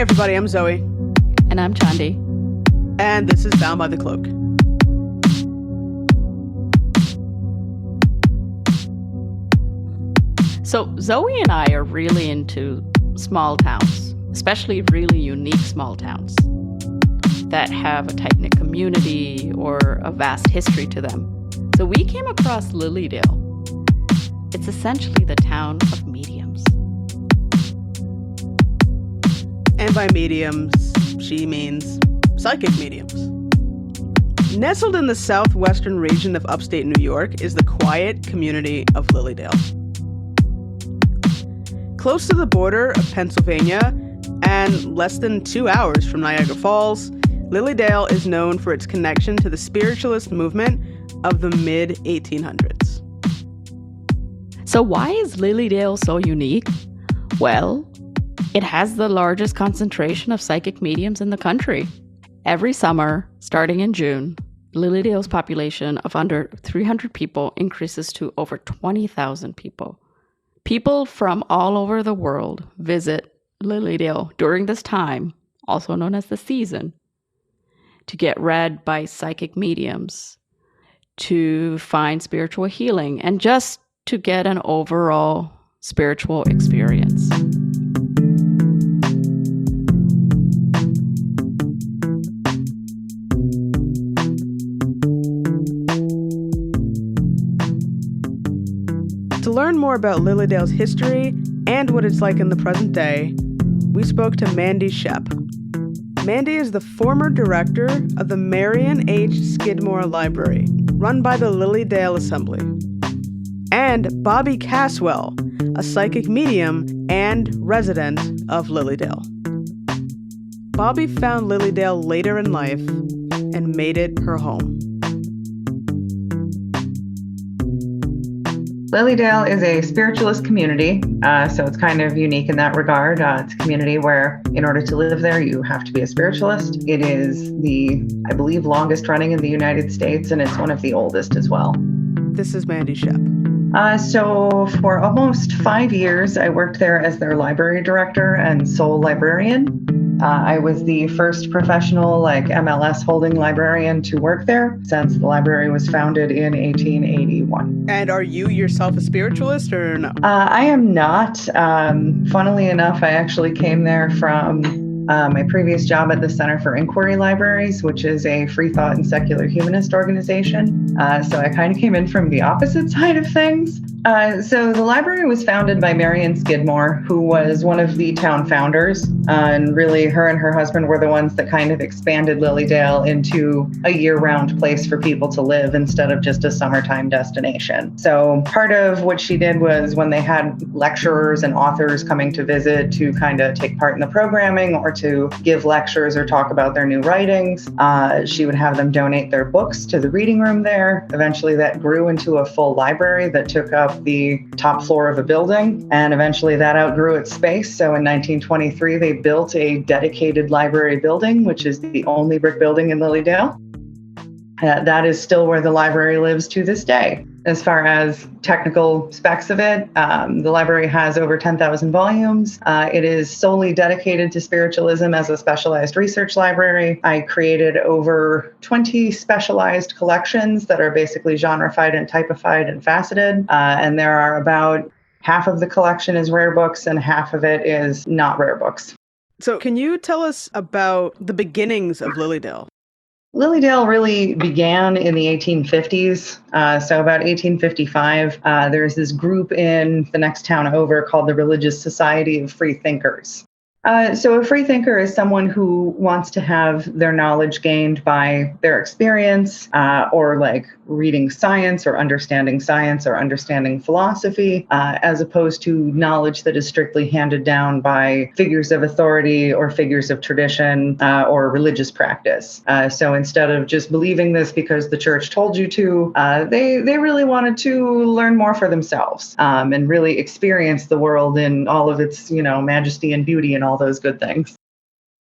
everybody, I'm Zoe. And I'm Chandi. And this is Bound by the Cloak. So Zoe and I are really into small towns, especially really unique small towns that have a tight-knit community or a vast history to them. So we came across Lilydale. It's essentially the town of mediums. And by mediums, she means psychic mediums. Nestled in the southwestern region of upstate New York is the quiet community of Lilydale. Close to the border of Pennsylvania and less than 2 hours from Niagara Falls, Lilydale is known for its connection to the Spiritualist movement of the mid-1800s. So why is Lilydale so unique? Well, it has the largest concentration of psychic mediums in the country. Every summer, starting in June, Lilydale's population of under 300 people increases to over 20,000 people. People from all over the world visit Lilydale during this time, also known as the season, to get read by psychic mediums, to find spiritual healing, and just to get an overall spiritual experience. To learn more about Lilydale's history and what it's like in the present day, we spoke to Mandi Shepp. Mandi is the former director of the Marion H. Skidmore Library, run by the Lilydale Assembly, and Bobbie Caswell, a psychic medium and resident of Lilydale. Bobbie found Lilydale later in life and made it her home. Lilydale is a spiritualist community, so it's kind of unique in that regard. It's a community where, in order to live there, you have to be a spiritualist. It is the, I believe, longest running in the United States, and it's one of the oldest as well. This is Mandi Shepp. So for almost 5 years, I worked there as their library director and sole librarian. I was the first professional, MLS holding librarian to work there since the library was founded in 1881. And are you yourself a spiritualist or no? I am not. Funnily enough, I actually came there from my previous job at the Center for Inquiry Libraries, which is a free thought and secular humanist organization. So I kind of came in from the opposite side of things. So the library was founded by Marion Skidmore, who was one of the town founders. And really, her and her husband were the ones that kind of expanded Lilydale into a year-round place for people to live instead of just a summertime destination. So part of what she did was when they had lecturers and authors coming to visit to kind of take part in the programming or to give lectures or talk about their new writings, she would have them donate their books to the reading room there. Eventually that grew into a full library that took up the top floor of a building, and eventually that outgrew its space. So in 1923, they built a dedicated library building, which is the only brick building in Lilydale. That is still where the library lives to this day. As far as technical specs of it, the library has over 10,000 volumes. It is solely dedicated to spiritualism as a specialized research library. I created over 20 specialized collections that are basically genreified and typified and faceted. And there are about half of the collection is rare books and half of it is not rare books. So can you tell us about the beginnings of Lilydale? Lilydale really began in the 1850s. So about 1855, there's this group in the next town over called the Religious Society of Free Thinkers. So a free thinker is someone who wants to have their knowledge gained by their experience, or reading science or understanding philosophy, as opposed to knowledge that is strictly handed down by figures of authority or figures of tradition or religious practice. So instead of just believing this because the church told you to, they really wanted to learn more for themselves and really experience the world in all of its, majesty and beauty and all those good things.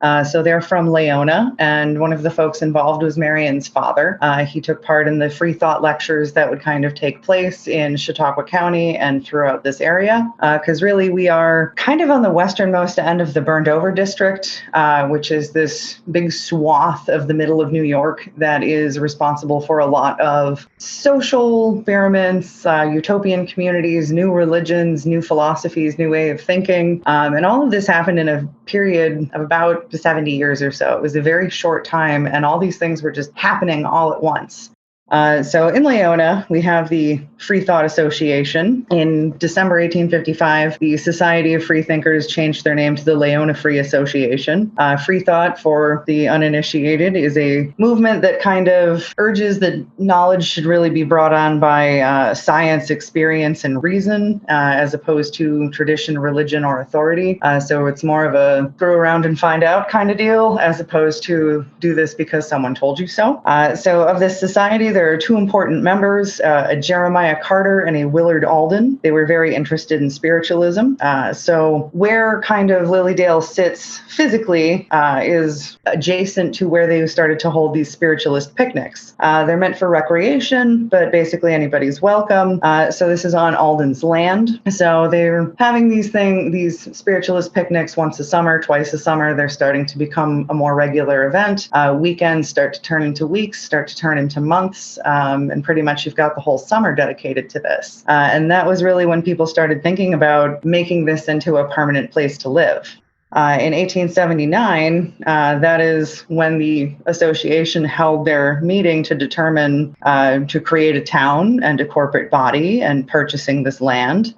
So they're from Leona, and one of the folks involved was Marion's father. He took part in the free thought lectures that would kind of take place in Chautauqua County and throughout this area, because really we are kind of on the westernmost end of the Burned Over District, which is this big swath of the middle of New York that is responsible for a lot of social experiments, utopian communities, new religions, new philosophies, new way of thinking. And all of this happened in a period of about 70 years or so. It was a very short time, and all these things were just happening all at once. So in Leona, we have the Free Thought Association. In December 1855, the Society of Freethinkers changed their name to the Leona Free Association. Free thought, for the uninitiated, is a movement that kind of urges that knowledge should really be brought on by science, experience, and reason, as opposed to tradition, religion, or authority. So it's more of a screw around and find out kind of deal, as opposed to do this because someone told you so. So of this society, there are two important members, a Jeremiah Carter and a Willard Alden. They were very interested in spiritualism. So where kind of Lilydale sits physically is adjacent to where they started to hold these spiritualist picnics. They're meant for recreation, but basically anybody's welcome. So this is on Alden's land. So they're having these spiritualist picnics once a summer, twice a summer. They're starting to become a more regular event. Weekends start to turn into weeks, start to turn into months. And pretty much you've got the whole summer dedicated to this. And that was really when people started thinking about making this into a permanent place to live. In 1879, that is when the association held their meeting to determine to create a town and a corporate body and purchasing this land.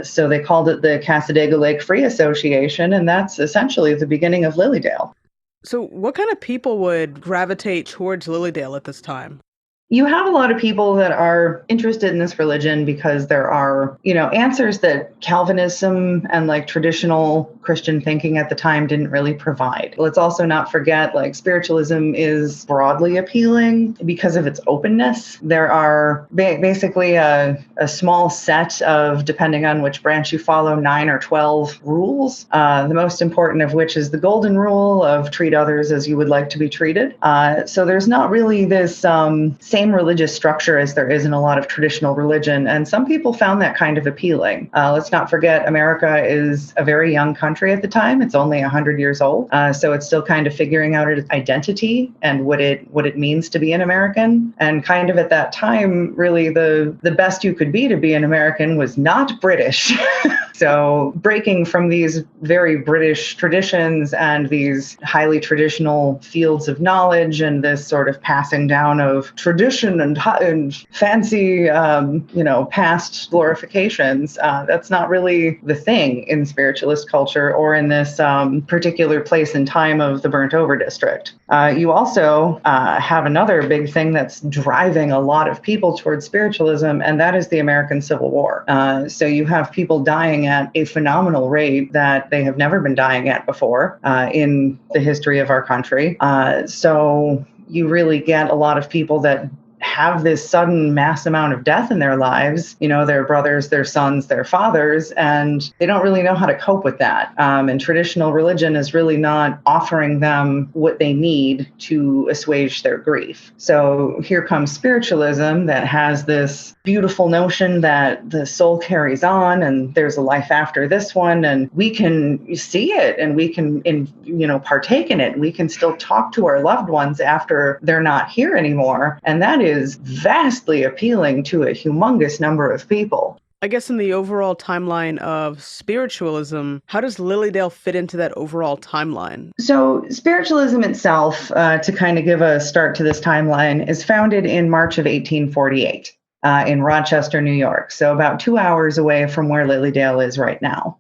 So they called it the Cassadaga Lake Free Association, and that's essentially the beginning of Lilydale. So what kind of people would gravitate towards Lilydale at this time? You have a lot of people that are interested in this religion because there are, answers that Calvinism and like traditional Christian thinking at the time didn't really provide. Let's also not forget, like, spiritualism is broadly appealing because of its openness. There are basically a small set of, depending on which branch you follow, 9 or 12 rules, the most important of which is the golden rule of treat others as you would like to be treated. So there's not really this same religious structure as there is in a lot of traditional religion, and some people found that kind of appealing. Let's not forget, America is a very young country at the time. It's only 100 years old, so it's still kind of figuring out its identity and what it means to be an American. And kind of at that time, really the best you could be to be an American was not British. So breaking from these very British traditions and these highly traditional fields of knowledge and this sort of passing down of tradition and fancy, past glorifications, that's not really the thing in spiritualist culture or in this particular place and time of the Burnt Over District. You also have another big thing that's driving a lot of people towards spiritualism, and that is the American Civil War. So you have people dying at a phenomenal rate that they have never been dying at before in the history of our country. So you really get a lot of people that have this sudden mass amount of death in their lives, their brothers, their sons, their fathers, and they don't really know how to cope with that. And traditional religion is really not offering them what they need to assuage their grief. So here comes spiritualism that has this beautiful notion that the soul carries on and there's a life after this one, and we can see it and we can, partake in it. And we can still talk to our loved ones after they're not here anymore. And that is vastly appealing to a humongous number of people. I guess in the overall timeline of spiritualism, how does Lilydale fit into that overall timeline? So spiritualism itself, to kind of give a start to this timeline, is founded in March of 1848 in Rochester, New York. So about 2 hours away from where Lilydale is right now.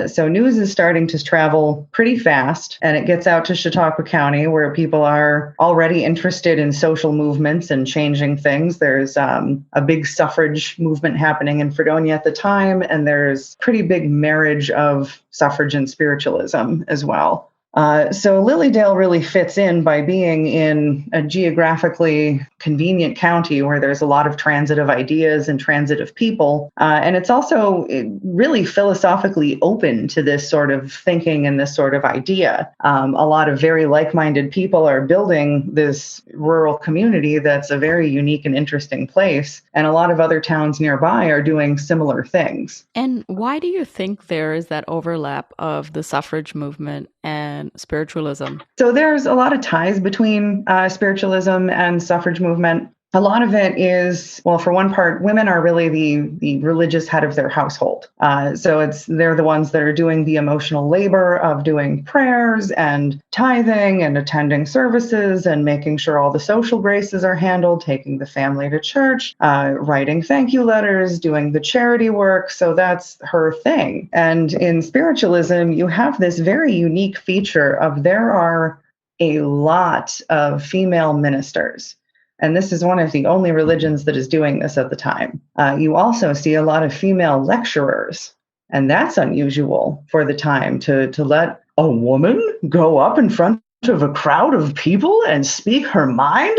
So news is starting to travel pretty fast, and it gets out to Chautauqua County, where people are already interested in social movements and changing things. There's a big suffrage movement happening in Fredonia at the time, and there's pretty big marriage of suffrage and spiritualism as well. So Lilydale really fits in by being in a geographically convenient county where there's a lot of transitive ideas and transitive people. And it's also really philosophically open to this sort of thinking and this sort of idea. A lot of very like-minded people are building this rural community that's a very unique and interesting place. And a lot of other towns nearby are doing similar things. And why do you think there is that overlap of the suffrage movement and spiritualism? So there's a lot of ties between spiritualism and suffrage movement. A lot of it is, well, for one part, women are really the religious head of their household. So they're the ones that are doing the emotional labor of doing prayers and tithing and attending services and making sure all the social graces are handled, taking the family to church, writing thank you letters, doing the charity work. So that's her thing. And in spiritualism, you have this very unique feature of there are a lot of female ministers. And this is one of the only religions that is doing this at the time. You also see a lot of female lecturers, and that's unusual for the time to let a woman go up in front of a crowd of people and speak her mind.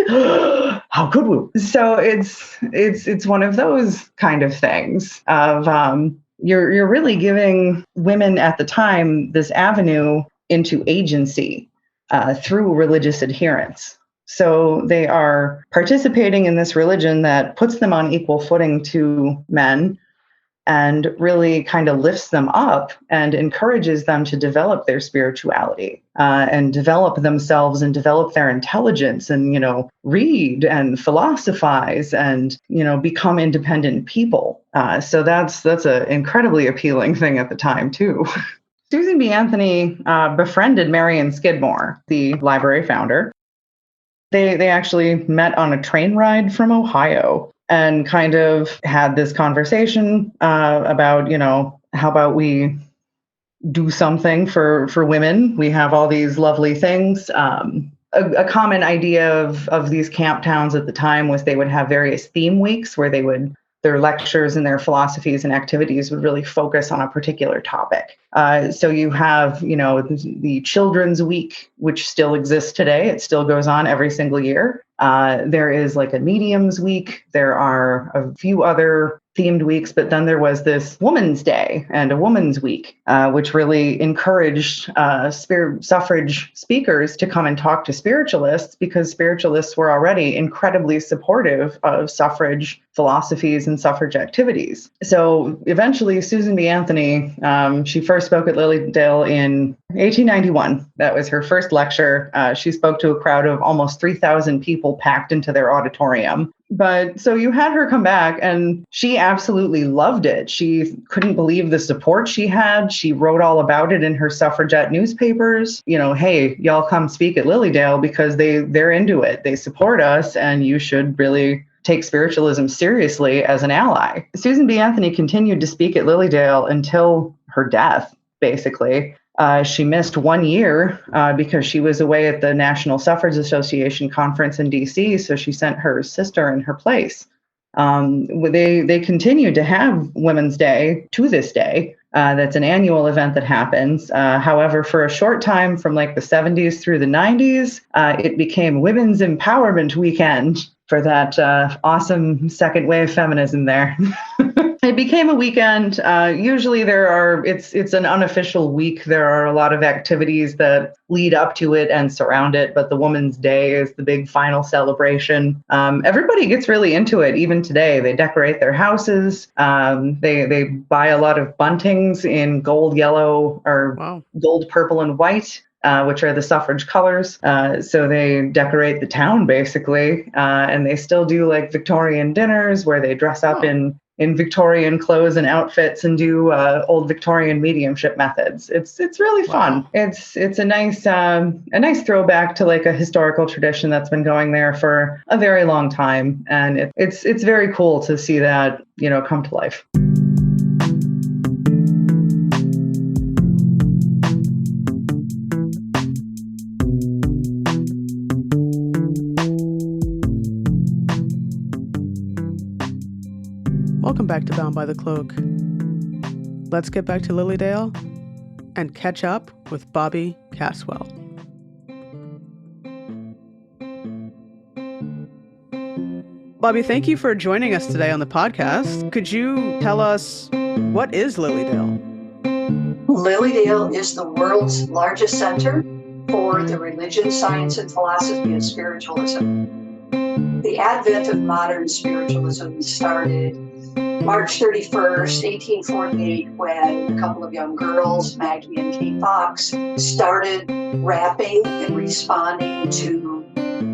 How could we? So it's one of those kind of things of you're really giving women at the time this avenue into agency through religious adherence. So they are participating in this religion that puts them on equal footing to men and really kind of lifts them up and encourages them to develop their spirituality and develop themselves and develop their intelligence and, read and philosophize and, become independent people. So that's an incredibly appealing thing at the time, too. Susan B. Anthony befriended Marion Skidmore, the library founder. They actually met on a train ride from Ohio and kind of had this conversation about, how about we do something for women? We have all these lovely things. A common idea of these camp towns at the time was they would have various theme weeks where their lectures and their philosophies and activities would really focus on a particular topic. So you have, the Children's Week, which still exists today. It still goes on every single year. There is like a Medium's Week. There are a few other themed weeks, but then there was this Woman's Day and a Woman's Week, which really encouraged suffrage speakers to come and talk to spiritualists because spiritualists were already incredibly supportive of suffrage philosophies and suffrage activities. So eventually Susan B. Anthony, she first spoke at Lilydale in 1891. That was her first lecture. She spoke to a crowd of almost 3,000 people packed into their auditorium. But so you had her come back and she absolutely loved it. She couldn't believe the support she had. She wrote all about it in her suffragette newspapers. Hey, y'all come speak at Lilydale because they're into it. They support us and you should really take spiritualism seriously as an ally. Susan B. Anthony continued to speak at Lilydale until her death, basically. She missed 1 year because she was away at the National Suffrage Association conference in D.C., so she sent her sister in her place. They continued to have Women's Day to this day. That's an annual event that happens. However, for a short time from like the 70s through the 90s, it became Women's Empowerment Weekend for that awesome second wave feminism there. It became a weekend. Usually it's an unofficial week. There are a lot of activities that lead up to it and surround it, but the Women's Day is the big final celebration. Everybody gets really into it, even today. They decorate their houses. They buy a lot of buntings in gold, yellow, or gold, purple, and white. Which are the suffrage colors. So they decorate the town basically, and they still do like Victorian dinners where they dress up in Victorian clothes and outfits and do old Victorian mediumship methods. It's really fun. It's a nice throwback to like a historical tradition that's been going there for a very long time, and it's very cool to see that come to life. Welcome back to Bound by the Cloak. Let's get back to Lilydale. and catch up with Bobbie Caswell. Bobbie, thank you for joining us today on the podcast. Could you tell us, what is Lilydale? Lilydale is the world's largest center for the religion, science, and philosophy of spiritualism. The advent of modern spiritualism started March 31st, 1848, when a couple of young girls, Maggie and Kate Fox, started rapping and responding to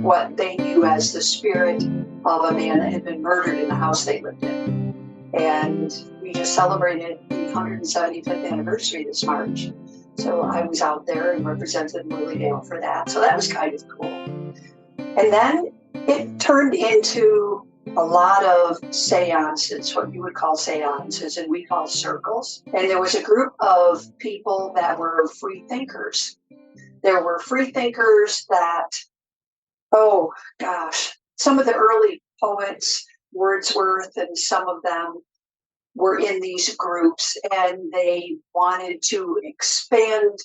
what they knew as the spirit of a man that had been murdered in the house they lived in. And we just celebrated the 175th anniversary this March. So I was out there and represented Lilydale for that. So that was kind of cool. And then it turned into a lot of seances, what you would call seances, and we call circles. And there was a group of people that were free thinkers. There were free thinkers that, oh gosh, some of the early poets, Wordsworth, and some of them were in these groups, and they wanted to expand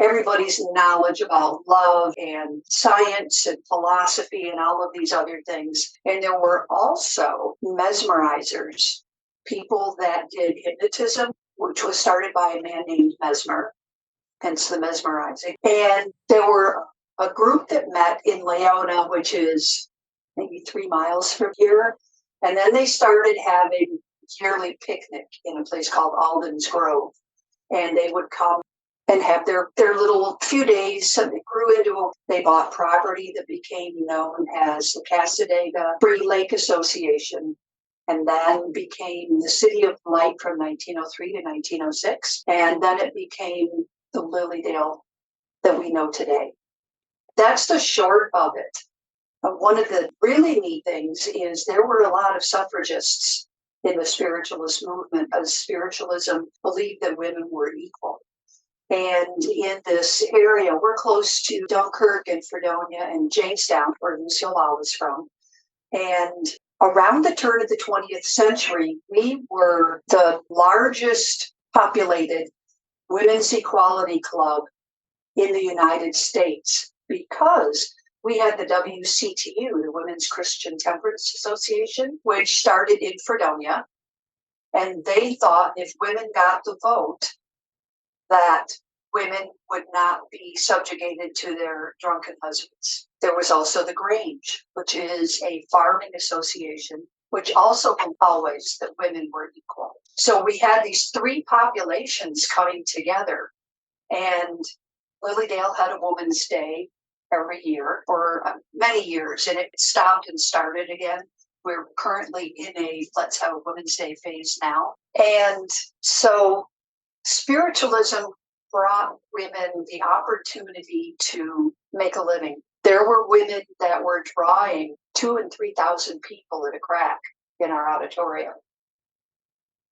everybody's knowledge about love and science and philosophy and all of these other things. And there were also mesmerizers, people that did hypnotism, which was started by a man named Mesmer, hence the mesmerizing. And there were a group that met in Leona, which is maybe 3 miles from here. And then they started having yearly picnic in a place called Alden's Grove. And they would come and have their little few days. And it grew into they bought property that became known as the Cassadaga Free Lake Association, and then became the City of Light from 1903 to 1906. And then it became the Lilydale that we know today. That's the short of it. One of the really neat things is there were a lot of suffragists in the spiritualist movement, as spiritualism believed that women were equal. And in this area, we're close to Dunkirk and Fredonia and Jamestown, where Lucille Ball was from. And around the turn of the 20th century, we were the largest populated women's equality club in the United States because we had the WCTU, the Women's Christian Temperance Association, which started in Fredonia. And they thought if women got the vote, that women would not be subjugated to their drunken husbands. There was also the Grange, which is a farming association, which also always that women were equal. So we had these three populations coming together, and Lilydale had a Women's Day every year for many years, and it stopped and started again. We're currently in a Let's Have a Women's Day phase now. And so spiritualism brought women the opportunity to make a living. There were women that were drawing 2,000 and 3,000 people at a crack in our auditorium,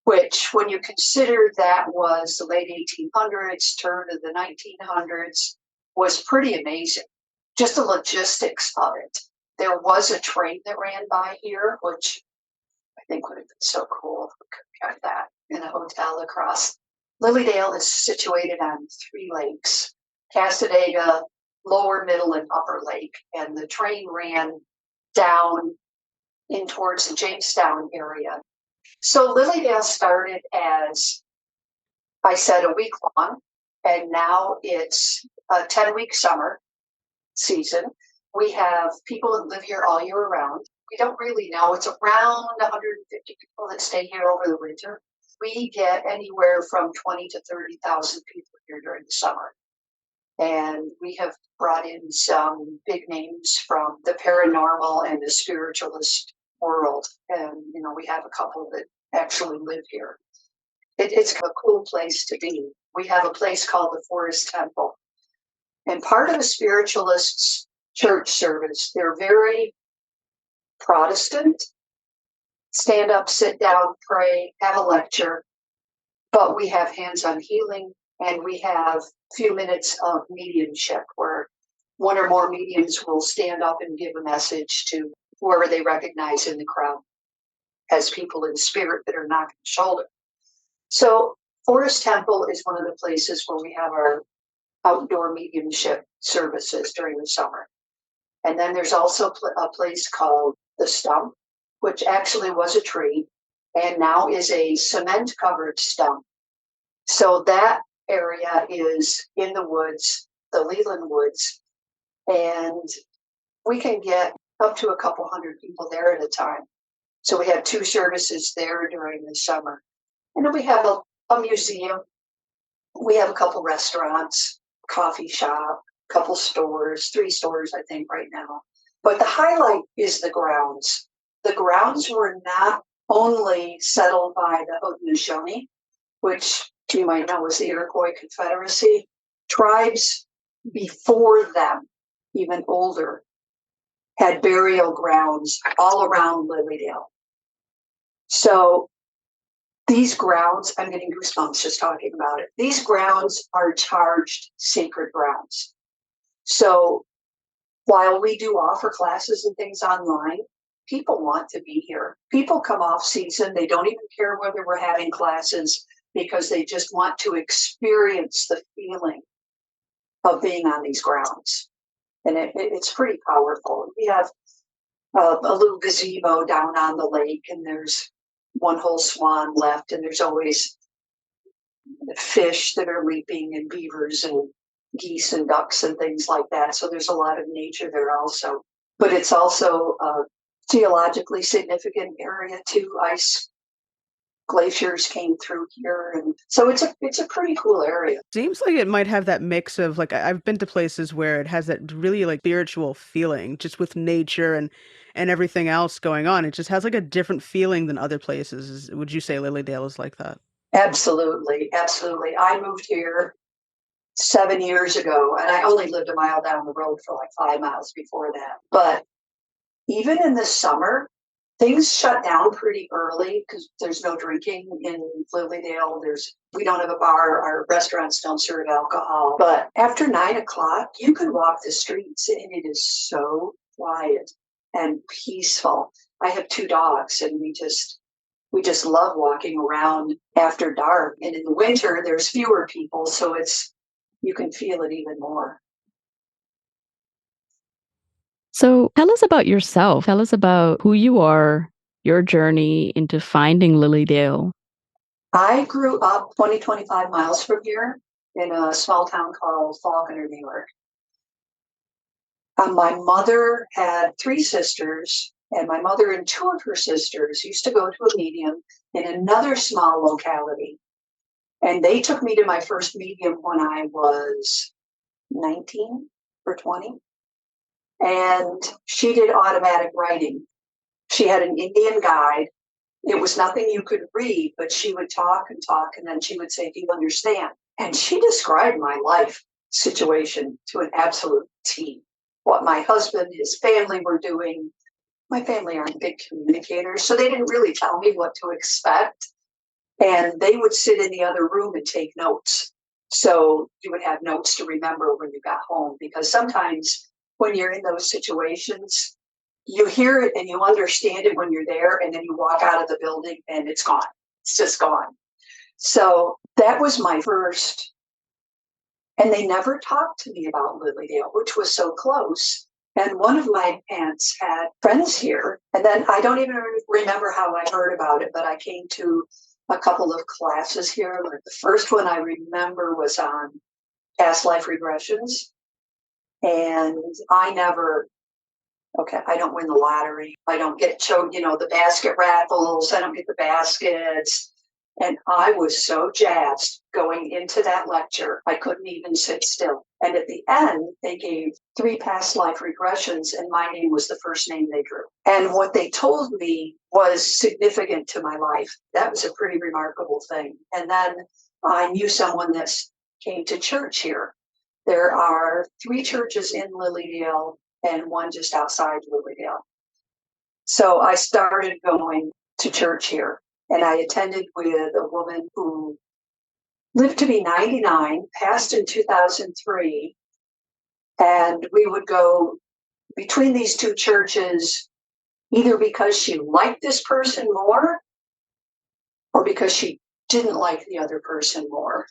which when you consider that was the late 1800s, turn of the 1900s, was pretty amazing. Just the logistics of it. There was a train that ran by here, which I think would have been so cool if we could have that in a hotel across. Lilydale is situated on 3 lakes, Cassadaga, Lower, Middle, and Upper Lake, and the train ran down in towards the Jamestown area. So Lilydale started as, I said, a week long, and now it's a 10-week summer season. We have people that live here all year round. We don't really know. It's around 150 people that stay here over the winter. We get anywhere from 20 to 30,000 people here during the summer. And we have brought in some big names from the paranormal and the spiritualist world. And, we have a couple that actually live here. It's a cool place to be. We have a place called the Forest Temple. And part of the spiritualists' church service, they're very Protestant. Stand up, sit down, pray, have a lecture. But we have hands-on healing, and we have a few minutes of mediumship where one or more mediums will stand up and give a message to whoever they recognize in the crowd as people in spirit that are knocking the shoulder. So Forest Temple is one of the places where we have our outdoor mediumship services during the summer. And then there's also a place called the Stump, which actually was a tree and now is a cement covered stump. So that area is in the woods, the Leland Woods, and we can get up to a couple hundred people there at a time. So we have 2 services there during the summer. And then we have a museum. We have a couple restaurants, coffee shop, couple stores, 3 stores, I think, right now. But the highlight is the grounds. The grounds were not only settled by the Haudenosaunee, which you might know is the Iroquois Confederacy. Tribes before them, even older, had burial grounds all around Lilydale. So these grounds, I'm getting goosebumps just talking about it. These grounds are charged sacred grounds. So while we do offer classes and things online, people want to be here. People come off season. They don't even care whether we're having classes because they just want to experience the feeling of being on these grounds. And it's pretty powerful. We have a little gazebo down on the lake, and there's one whole swan left, and there's always fish that are leaping, and beavers and geese and ducks and things like that. So there's a lot of nature there also. But it's also a geologically significant area too. Ice glaciers came through here, and so it's a pretty cool area. Seems like it might have that mix of, like, I've been to places where it has that really like spiritual feeling, just with nature and everything else going on. It just has like a different feeling than other places. Would you say Lilydale is like that? Absolutely, absolutely. I moved here 7 years ago, and I only lived a mile down the road for like 5 miles before that. But even in the summer, things shut down pretty early because there's no drinking in Lilydale. We don't have a bar. Our restaurants don't serve alcohol. But after 9 o'clock, you can walk the streets, and it is so quiet and peaceful. I have 2 dogs, and we just love walking around after dark. And in the winter, there's fewer people, so you can feel it even more. So tell us about yourself. Tell us about who you are, your journey into finding Lilydale. I grew up 25 miles from here in a small town called Falconer, New York. My mother had 3 sisters, and my mother and 2 of her sisters used to go to a medium in another small locality. And they took me to my first medium when I was 19 or 20. And she did automatic writing. She had an Indian guide. It was nothing you could read, but she would talk, and then she would say, "Do you understand?" And she described my life situation to an absolute T. What my husband, his family were doing. My family aren't big communicators, so they didn't really tell me what to expect. And they would sit in the other room and take notes. So you would have notes to remember when you got home, because sometimes when you're in those situations, you hear it and you understand it when you're there, and then you walk out of the building and it's gone. It's just gone. So that was my first. And they never talked to me about Lilydale, which was so close. And one of my aunts had friends here. And then I don't even remember how I heard about it, but I came to a couple of classes here. Like the first one I remember was on past life regressions. And I don't win the lottery. I don't get the basket raffles. I don't get the baskets. And I was so jazzed going into that lecture, I couldn't even sit still. And at the end, they gave 3 past life regressions, and my name was the first name they drew. And what they told me was significant to my life. That was a pretty remarkable thing. And then I knew someone that came to church here. There are 3 churches in Lilydale and 1 just outside Lilydale. So I started going to church here. And I attended with a woman who lived to be 99, passed in 2003. And we would go between these 2 churches, either because she liked this person more or because she didn't like the other person more.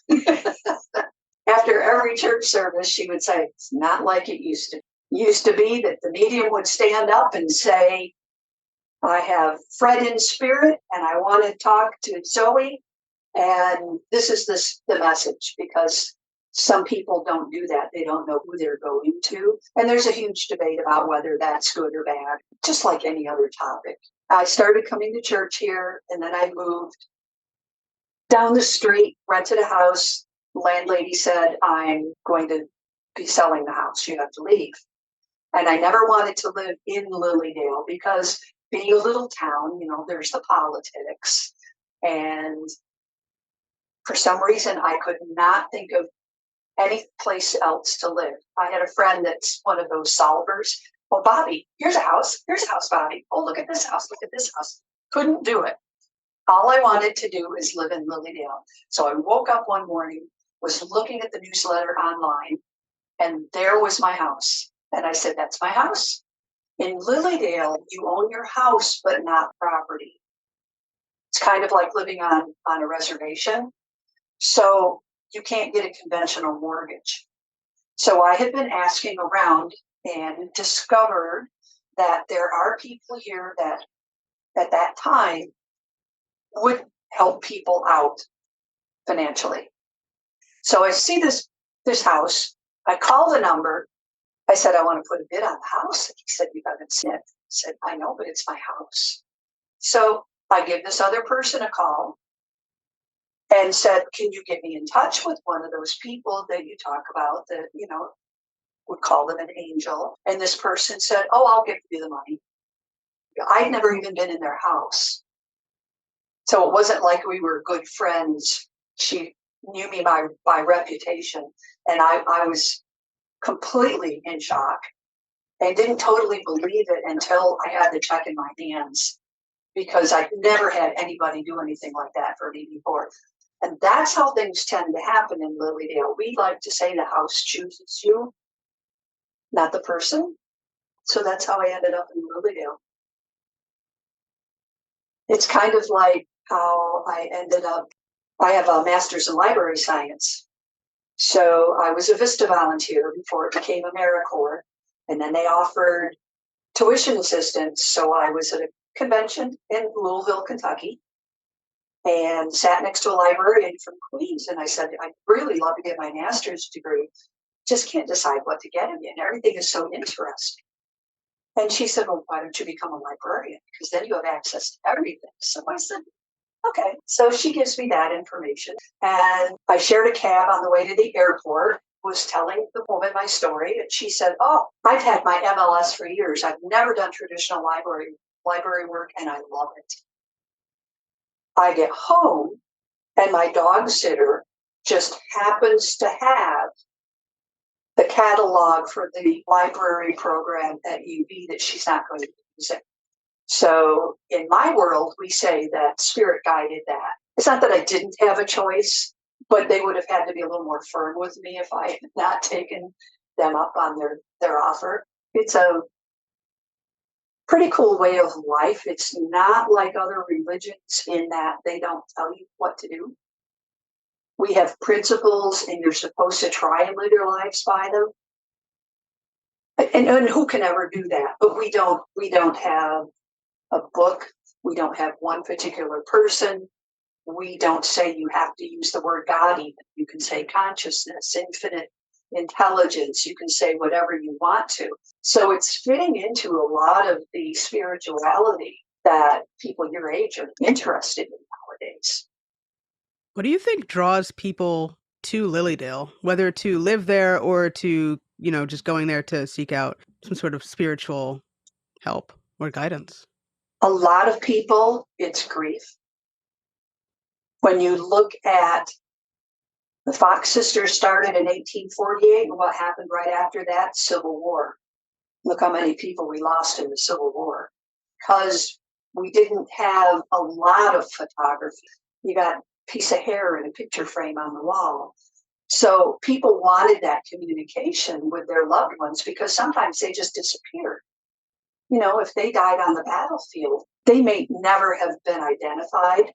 After every church service, she would say, it's not like it used to. Used to be that the medium would stand up and say, I have Fred in spirit and I want to talk to Zoe. And this is the message, because some people don't do that. They don't know who they're going to. And there's a huge debate about whether that's good or bad, just like any other topic. I started coming to church here, and then I moved down the street, rented a house. Landlady said, I'm going to be selling the house. You have to leave. And I never wanted to live in Lilydale because being a little town, there's the politics. And for some reason, I could not think of any place else to live. I had a friend that's one of those solvers. Oh, Bobbie, here's a house. Here's a house, Bobbie. Oh, look at this house. Look at this house. Couldn't do it. All I wanted to do is live in Lilydale. So I woke up one morning, was looking at the newsletter online, and there was my house. And I said, that's my house. In Lilydale, you own your house, but not property. It's kind of like living on a reservation. So you can't get a conventional mortgage. So I had been asking around and discovered that there are people here that at that time would help people out financially. So I see this house. I call the number. I said, I want to put a bid on the house. He said, you haven't seen it. I said, I know, but it's my house. So I give this other person a call and said, can you get me in touch with one of those people that you talk about that, would call them an angel? And this person said, oh, I'll give you the money. I'd never even been in their house. So it wasn't like we were good friends. She knew me by reputation. And I was completely in shock. I didn't totally believe it until I had the check in my hands, because I'd never had anybody do anything like that for me before. And that's how things tend to happen in Lilydale. We like to say the house chooses you, not the person. So that's how I ended up in Lilydale. It's kind of like how I ended up. I have a master's in library science. So I was a VISTA volunteer before it became AmeriCorps. And then they offered tuition assistance. So I was at a convention in Louisville, Kentucky, and sat next to a librarian from Queens. And I said, I'd really love to get my master's degree. Just can't decide what to get in. And everything is so interesting. And she said, well, why don't you become a librarian? Because then you have access to everything. So I said, okay. So she gives me that information. And I shared a cab on the way to the airport, was telling the woman my story. And she said, oh, I've had my MLS for years. I've never done traditional library work, and I love it. I get home, and my dog sitter just happens to have the catalog for the library program at UB that she's not going to use it. So in my world, we say that spirit guided that. It's not that I didn't have a choice, but they would have had to be a little more firm with me if I had not taken them up on their offer. It's a pretty cool way of life. It's not like other religions in that they don't tell you what to do. We have principles, and you're supposed to try and live your lives by them. And who can ever do that? But we don't have a book. We don't have one particular person. We don't say you have to use the word God even. You can say consciousness, infinite intelligence. You can say whatever you want to. So it's fitting into a lot of the spirituality that people your age are interested in nowadays. What do you think draws people to Lilydale, whether to live there or to, just going there to seek out some sort of spiritual help or guidance? A lot of people, it's grief. When you look at the Fox sisters started in 1848, and what happened right after that? Civil War. Look how many people we lost in the Civil War, because we didn't have a lot of photography. You got a piece of hair and a picture frame on the wall. So people wanted that communication with their loved ones, because sometimes they just disappeared. If they died on the battlefield, they may never have been identified.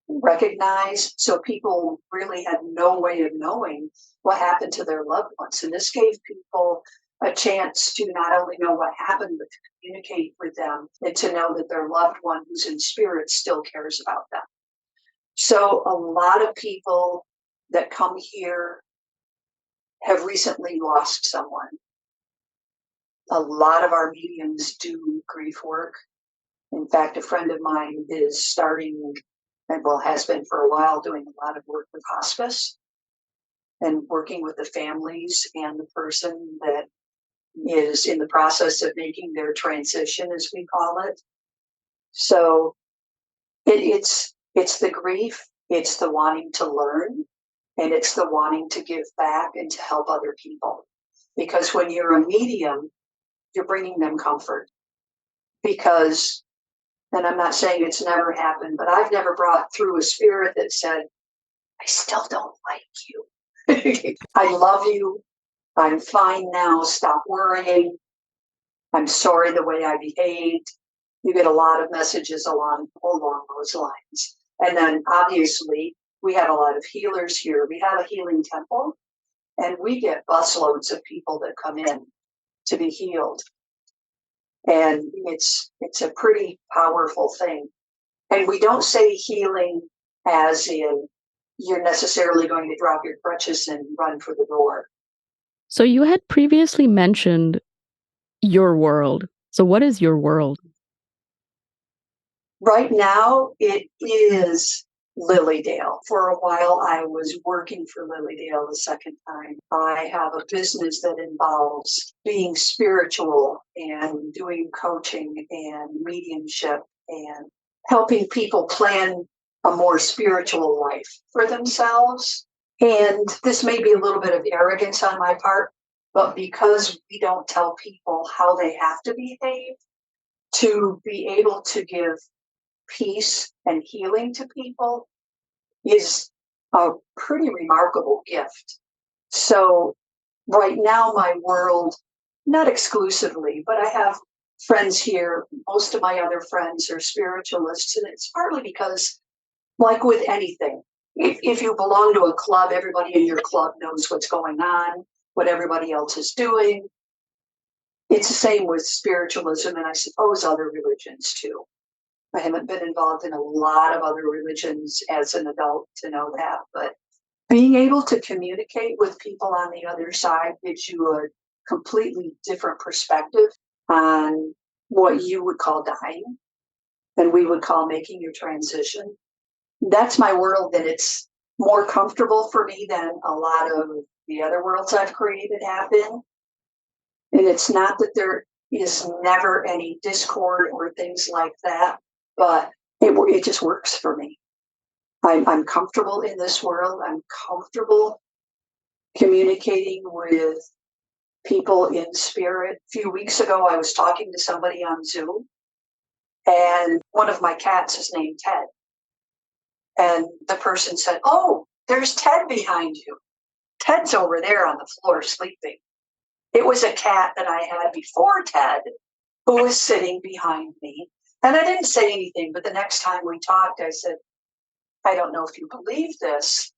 recognize. So people really had no way of knowing what happened to their loved ones. And this gave people a chance to not only know what happened, but to communicate with them and to know that their loved one who's in spirit still cares about them. So a lot of people that come here have recently lost someone. A lot of our mediums do grief work. In fact, a friend of mine is starting, and well, has been for a while, doing a lot of work with hospice and working with the families and the person that is in the process of making their transition, as we call it. So it's the grief, it's the wanting to learn, and it's the wanting to give back and to help other people. Because when you're a medium, you're bringing them comfort. Because, and I'm not saying it's never happened, but I've never brought through a spirit that said, I still don't like you. I love you. I'm fine now. Stop worrying. I'm sorry the way I behaved. You get a lot of messages along those lines. And then obviously we have a lot of healers here. We have a healing temple, and we get busloads of people that come in to be healed. And it's a pretty powerful thing. And we don't say healing as in you're necessarily going to drop your crutches and run for the door. So you had previously mentioned your world. So what is your world? Right now, it is Lilydale. For a while, I was working for Lilydale the second time. I have a business that involves being spiritual and doing coaching and mediumship and helping people plan a more spiritual life for themselves. And this may be a little bit of arrogance on my part, but because we don't tell people how they have to behave to be able to give peace and healing to people is a pretty remarkable gift. So right now, my world, not exclusively, but I have friends here. Most of my other friends are spiritualists, and it's partly because, like with anything, if you belong to a club, everybody in your club knows what's going on, what everybody else is doing. It's the same with spiritualism, and I suppose other religions too. I haven't been involved in a lot of other religions as an adult to know that, but being able to communicate with people on the other side gives you a completely different perspective on what you would call dying and we would call making your transition. That's my world, that it's more comfortable for me than a lot of the other worlds I've created have been. And it's not that there is never any discord or things like that, but it just works for me. I'm comfortable in this world. I'm comfortable communicating with people in spirit. A few weeks ago, I was talking to somebody on Zoom, and one of my cats is named Ted. And the person said, "Oh, there's Ted behind you. Ted's over there on the floor sleeping." It was a cat that I had before Ted who was sitting behind me. And I didn't say anything, but the next time we talked, I said, "I don't know if you believe this,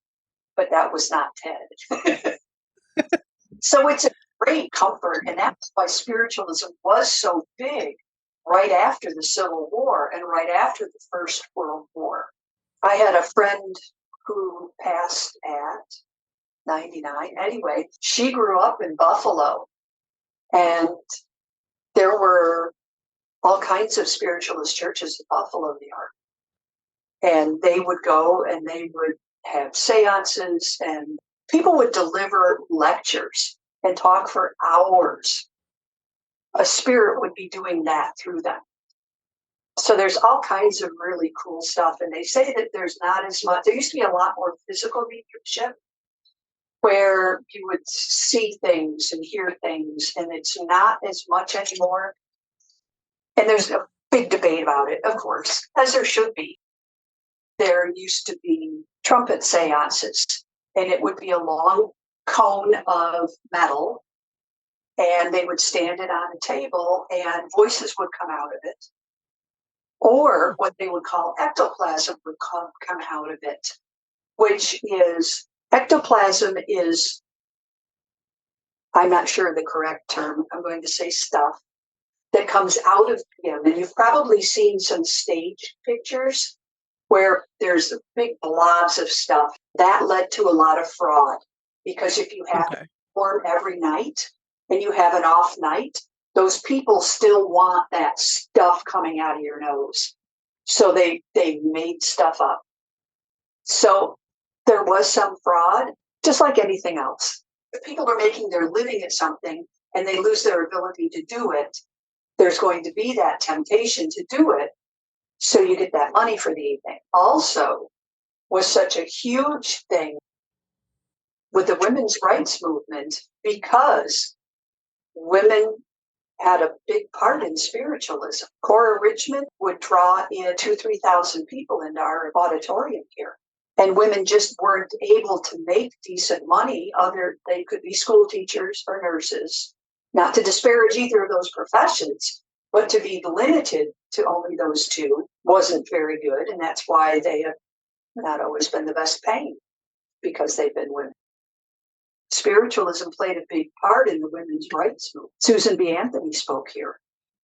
but that was not Ted." So it's a great comfort. And that's why spiritualism was so big right after the Civil War and right after the First World War. I had a friend who passed at 99. Anyway, she grew up in Buffalo, and there were all kinds of spiritualist churches in Buffalo, New York. And they would go and they would have seances, and people would deliver lectures and talk for hours. A spirit would be doing that through them. So there's all kinds of really cool stuff. And they say that there's not as much, there used to be a lot more physical mediumship where you would see things and hear things, and it's not as much anymore. And there's a big debate about it, of course, as there should be. There used to be trumpet seances, and it would be a long cone of metal, and they would stand it on a table, and voices would come out of it. or what they would call ectoplasm would come out of it, which is, ectoplasm is, I'm not sure the correct term, I'm going to say stuff, that comes out of him. And you've probably seen some stage pictures where there's big blobs of stuff. That led to a lot of fraud, because if you have to perform every night and you have an off night, those people still want that stuff coming out of your nose. So they made stuff up. So there was some fraud, just like anything else. If people are making their living at something and they lose their ability to do it, there's going to be that temptation to do it, so you get that money for the evening. Also, was such a huge thing with the women's rights movement, because women had a big part in spiritualism. Cora Richmond would draw in 2,000-3,000 people into our auditorium here. And women just weren't able to make decent money. They could be school teachers or nurses. Not to disparage either of those professions, but to be limited to only those two wasn't very good. And that's why they have not always been the best paying, because they've been women. Spiritualism played a big part in the women's rights movement. Susan B. Anthony spoke here.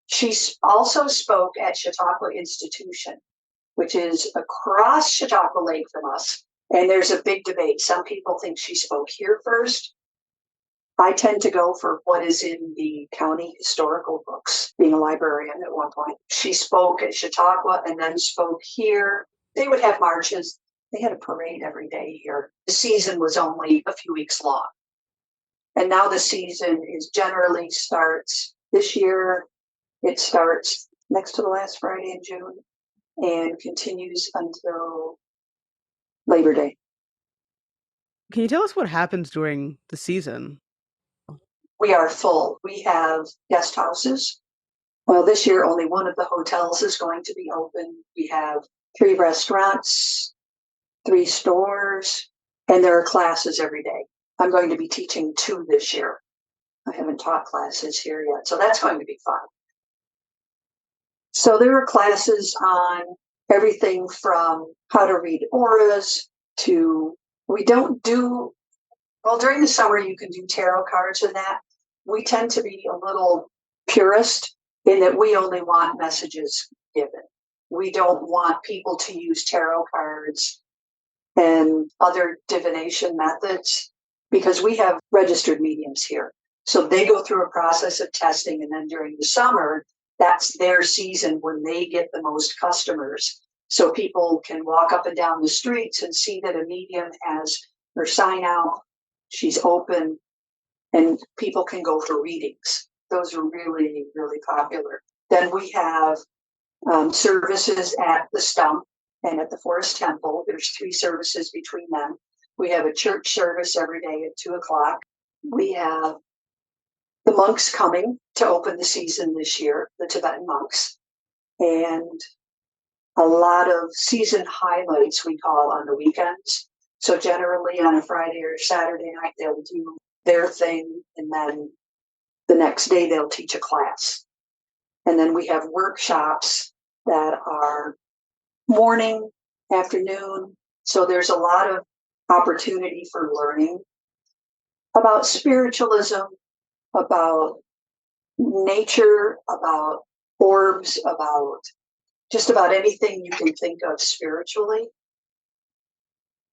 She also spoke at Chautauqua Institution, which is across Chautauqua Lake from us. And there's a big debate. Some people think she spoke here first. I tend to go for what is in the county historical books, being a librarian at one point. She spoke at Chautauqua and then spoke here. They would have marches. They had a parade every day here. The season was only a few weeks long. And now the season generally starts this year. It starts next to the last Friday in June and continues until Labor Day. Can you tell us what happens during the season? We are full. We have guest houses. Well, this year only one of the hotels is going to be open. We have 3 restaurants, 3 stores, and there are classes every day. I'm going to be teaching 2 this year. I haven't taught classes here yet, so that's going to be fun. So there are classes on everything from how to read auras to, during the summer you can do tarot cards and that. We tend to be a little purist in that we only want messages given. We don't want people to use tarot cards and other divination methods, because we have registered mediums here. So they go through a process of testing, and then during the summer, that's their season when they get the most customers. So people can walk up and down the streets and see that a medium has her sign out, she's open, and people can go for readings. Those are really, really popular. Then we have services at the Stump and at the Forest Temple. There's 3 services between them. We have a church service every day at 2:00. We have the monks coming to open the season this year, the Tibetan monks, and a lot of season highlights we call on the weekends. So generally on a Friday or Saturday night, they'll do their thing, and then the next day they'll teach a class. And then we have workshops that are morning, afternoon. So there's a lot of opportunity for learning about spiritualism, about nature, about orbs, about just about anything you can think of spiritually.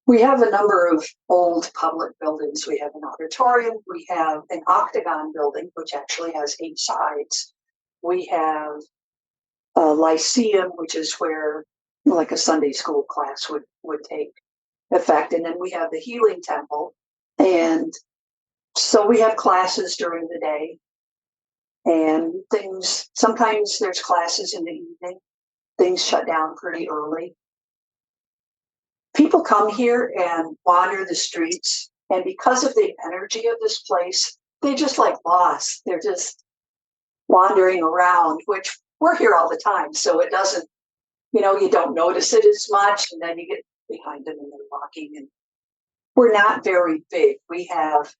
We have a number of old public buildings. We have an auditorium. We have an octagon building, which actually has 8 sides. We have a lyceum, which is where like a Sunday school class would take effect. And then we have the healing temple. And so we have classes during the day and things. Sometimes there's classes in the evening. Things shut down pretty early. People come here and wander the streets, and because of the energy of this place, they just like lost. They're just wandering around, which we're here all the time. So it doesn't, you don't notice it as much, and then you get behind them and they're walking. And we're not very big. We have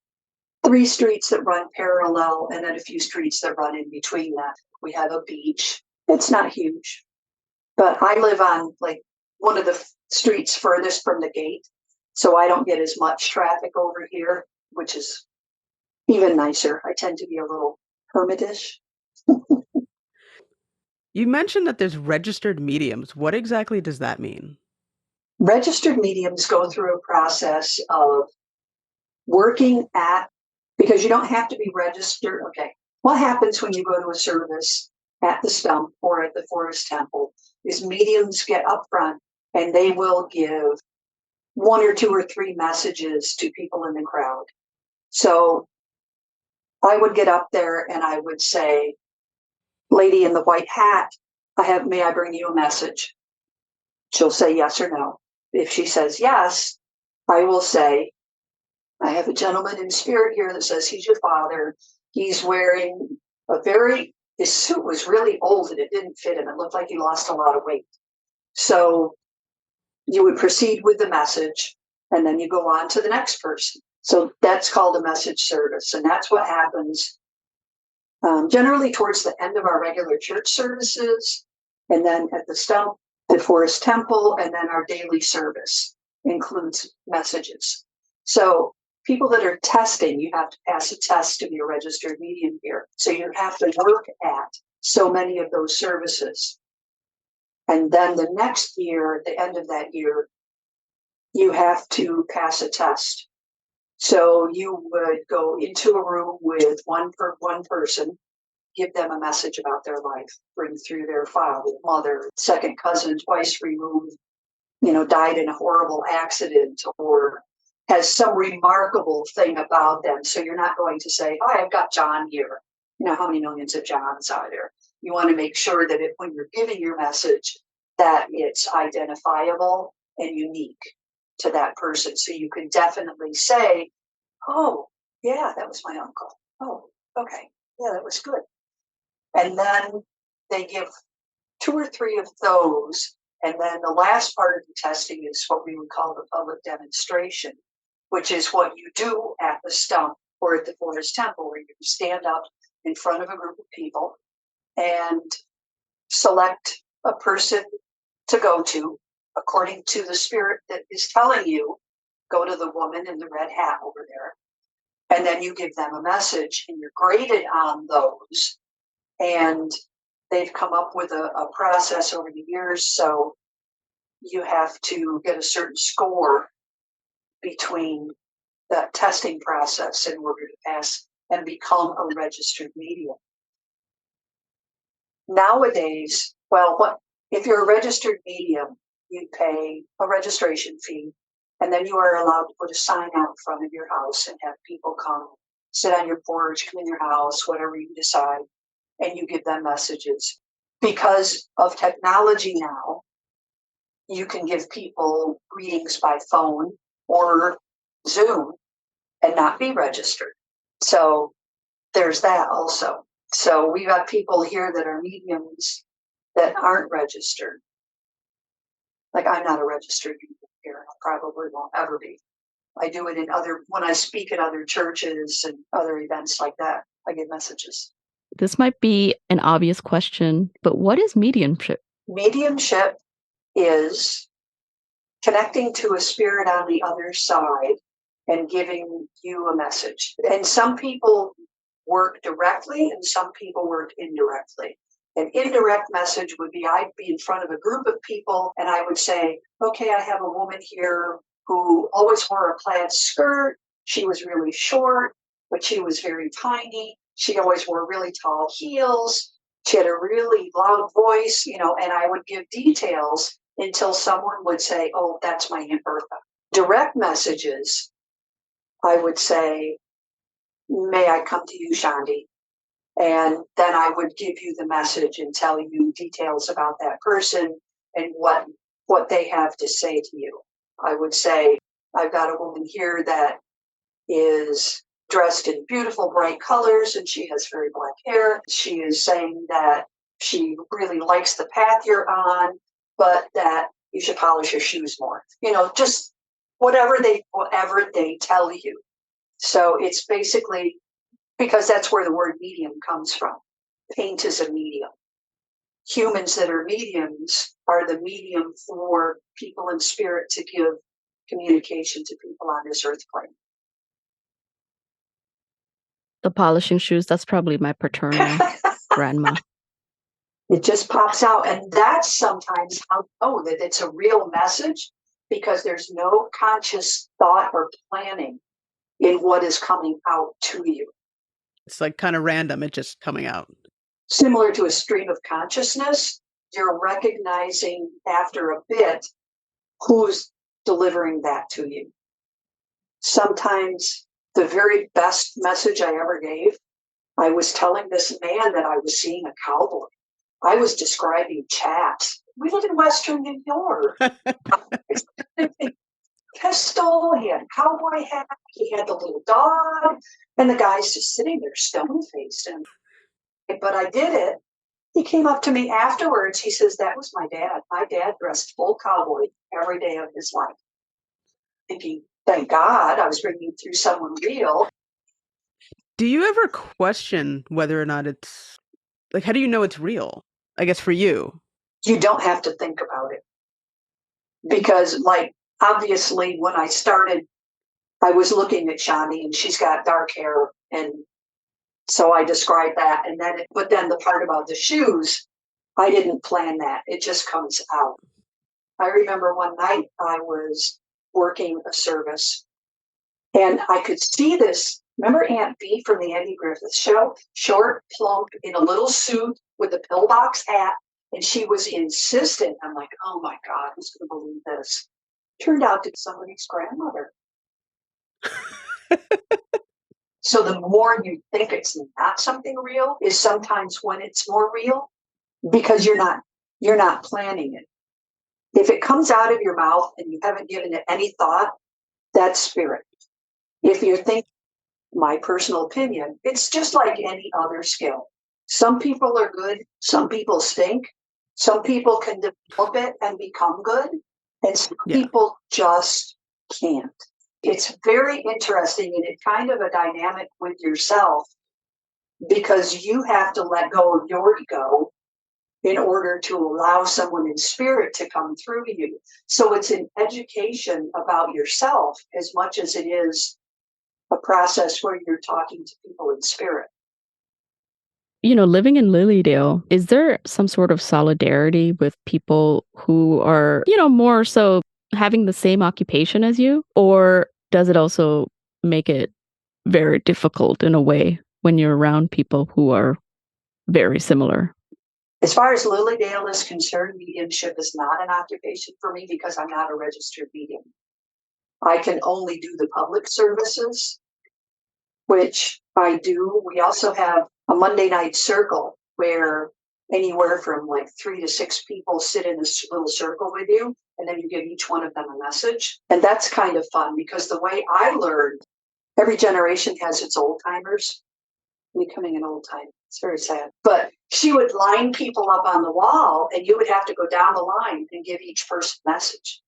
3 streets that run parallel and then a few streets that run in between that. We have a beach. It's not huge, But I live on like one of the streets furthest from the gate, so I don't get as much traffic over here, which is even nicer. I tend to be a little hermitish. You mentioned that there's registered mediums. What exactly does that mean? Registered mediums go through a process of working at, because you don't have to be registered. Okay. What happens when you go to a service at the stump or at the forest temple is mediums get up front and they will give one or two or three messages to people in the crowd. So I would get up there and I would say, lady in the white hat, may I bring you a message? She'll say yes or no. If she says yes, I will say, I have a gentleman in spirit here that says he's your father. He's wearing his suit was really old and it didn't fit him. It looked like he lost a lot of weight. So you would proceed with the message and then you go on to the next person. So that's called a message service. And that's what happens generally towards the end of our regular church services. And then at the stump, the forest temple, and then our daily service includes messages. So people that are testing, you have to pass a test to be a registered medium here. So you have to work at so many of those services. And then the next year, at the end of that year, you have to pass a test. So you would go into a room with one person, give them a message about their life, bring through their father, mother, second cousin, twice removed, died in a horrible accident or has some remarkable thing about them. So you're not going to say, hi, I've got John here. How many millions of Johns are there? You want to make sure that when you're giving your message, that it's identifiable and unique to that person. So you can definitely say, oh, yeah, that was my uncle. Oh, okay. Yeah, that was good. And then they give 2 or 3 of those. And then the last part of the testing is what we would call the public demonstration, which is what you do at the stump or at the forest temple, where you stand up in front of a group of people and select a person to go to according to the spirit that is telling you, go to the woman in the red hat over there. And then you give them a message and you're graded on those. And they've come up with a process over the years. So you have to get a certain score between that testing process in order to pass and become a registered medium. Nowadays, if you're a registered medium, you pay a registration fee, and then you are allowed to put a sign out in front of your house and have people come sit on your porch, come in your house, whatever you decide, and you give them messages. Because of technology now, you can give people readings by phone or Zoom and not be registered. So there's that also. So we got people here that are mediums that aren't registered. Like I'm not a registered medium here. I probably won't ever be. I do it when I speak at other churches and other events like that, I get messages. This might be an obvious question, but what is mediumship? Mediumship is connecting to a spirit on the other side and giving you a message. And some people work directly and some people work indirectly. An indirect message would be I'd be in front of a group of people and I would say, okay, I have a woman here who always wore a plaid skirt. She was really short, but she was very tiny. She always wore really tall heels. She had a really loud voice, and I would give details until someone would say, oh, that's my Aunt Bertha. Direct messages, I would say, may I come to you, Shandi? And then I would give you the message and tell you details about that person and what they have to say to you. I would say, I've got a woman here that is dressed in beautiful, bright colors, and she has very black hair. She is saying that she really likes the path you're on, but that you should polish your shoes more. Just whatever they tell you. So it's basically, because that's where the word medium comes from. Paint is a medium. Humans that are mediums are the medium for people in spirit to give communication to people on this earth plane. The polishing shoes, that's probably my paternal grandma. It just pops out. And that's sometimes how I know that it's a real message, because there's no conscious thought or planning in what is coming out to you. It's like kind of random. It's just coming out. Similar to a stream of consciousness, you're recognizing after a bit who's delivering that to you. Sometimes the very best message I ever gave, I was telling this man that I was seeing a cowboy. I was describing chaps. We live in Western New York. Pistol, he had a cowboy hat, he had the little dog, and the guy's just sitting there stone-faced. But I did it. He came up to me afterwards. He says, that was my dad. My dad dressed full cowboy every day of his life. Thinking, thank God I was bringing through someone real. Do you ever question whether or not it's, like, how do you know it's real? I guess for you. You don't have to think about it. Because, like, obviously when I started, I was looking at Shani and she's got dark hair. And so I described that. And then, but then the part about the shoes, I didn't plan that. It just comes out. I remember one night I was working a service and I could see this. Remember Aunt B from the Andy Griffith Show? Short, plump, in a little suit with a pillbox hat. And she was insistent. I'm like, oh my God, who's going to believe this? Turned out to be somebody's grandmother. So the more you think it's not something real is sometimes when it's more real, because you're not planning it. If it comes out of your mouth and you haven't given it any thought, that's spirit. If you're thinking, my personal opinion, it's just like any other skill. Some people are good, some people stink. Some people can develop it and become good, and some people just can't. It's very interesting, and it's kind of a dynamic with yourself, because you have to let go of your ego in order to allow someone in spirit to come through you. So it's an education about yourself as much as it is a process where you're talking to people in spirit. You know, living in Lilydale, is there some sort of solidarity with people who are, you know, more so having the same occupation as you? Or does it also make it very difficult in a way when you're around people who are very similar? As far as Lilydale is concerned, mediumship is not an occupation for me because I'm not a registered medium. I can only do the public services, which I do. We also have a Monday night circle where anywhere from like 3 to 6 people sit in this little circle with you, and then you give each one of them a message. And that's kind of fun because the way I learned, every generation has its old timers. Becoming an old timer. It's very sad. But she would line people up on the wall and you would have to go down the line and give each person a message.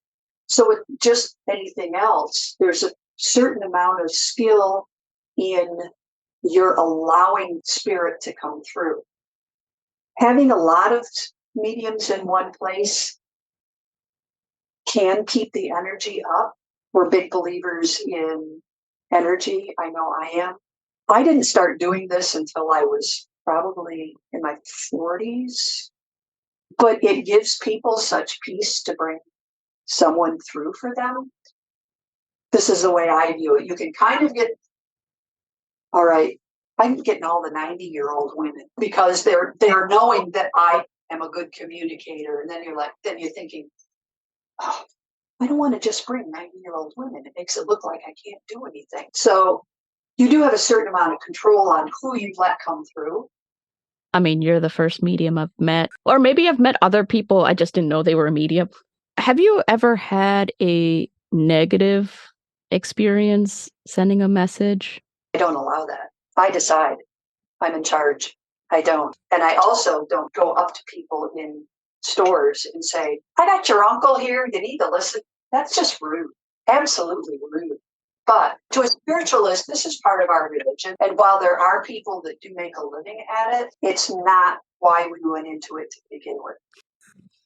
So with just anything else, there's a certain amount of skill in your allowing spirit to come through. Having a lot of mediums in one place can keep the energy up. We're big believers in energy. I know I am. I didn't start doing this until I was probably in my 40s, but it gives people such peace to bring someone through for them. This is the way I view it. You can kind of get, all right, I'm getting all the 90-year-old women because they're knowing that I am a good communicator. And then you're thinking, oh, I don't want to just bring 90-year-old women. It makes it look like I can't do anything. So you do have a certain amount of control on who you let come through. I mean, you're the first medium I've met, or maybe I've met other people. I just didn't know they were a medium. Have you ever had a negative experience sending a message? I don't allow that. I decide. I'm in charge. I don't. And I also don't go up to people in stores and say, I got your uncle here. You need to listen. That's just rude. Absolutely rude. But to a spiritualist, this is part of our religion. And while there are people that do make a living at it, it's not why we went into it to begin with.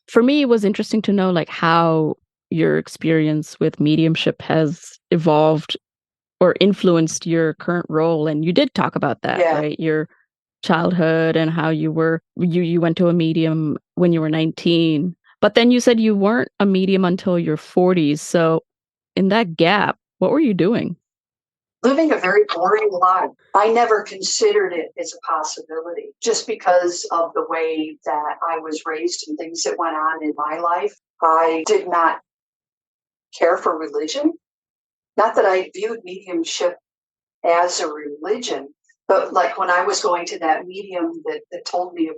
For me, it was interesting to know like how your experience with mediumship has evolved or influenced your current role. And you did talk about that, Yeah. right? Your childhood and how you went to a medium when you were 19. But then you said you weren't a medium until your 40s. So in that gap, what were you doing? Living a very boring life. I never considered it as a possibility just because of the way that I was raised and things that went on in my life. I did not care for religion. Not that I viewed mediumship as a religion, but like when I was going to that medium that told me,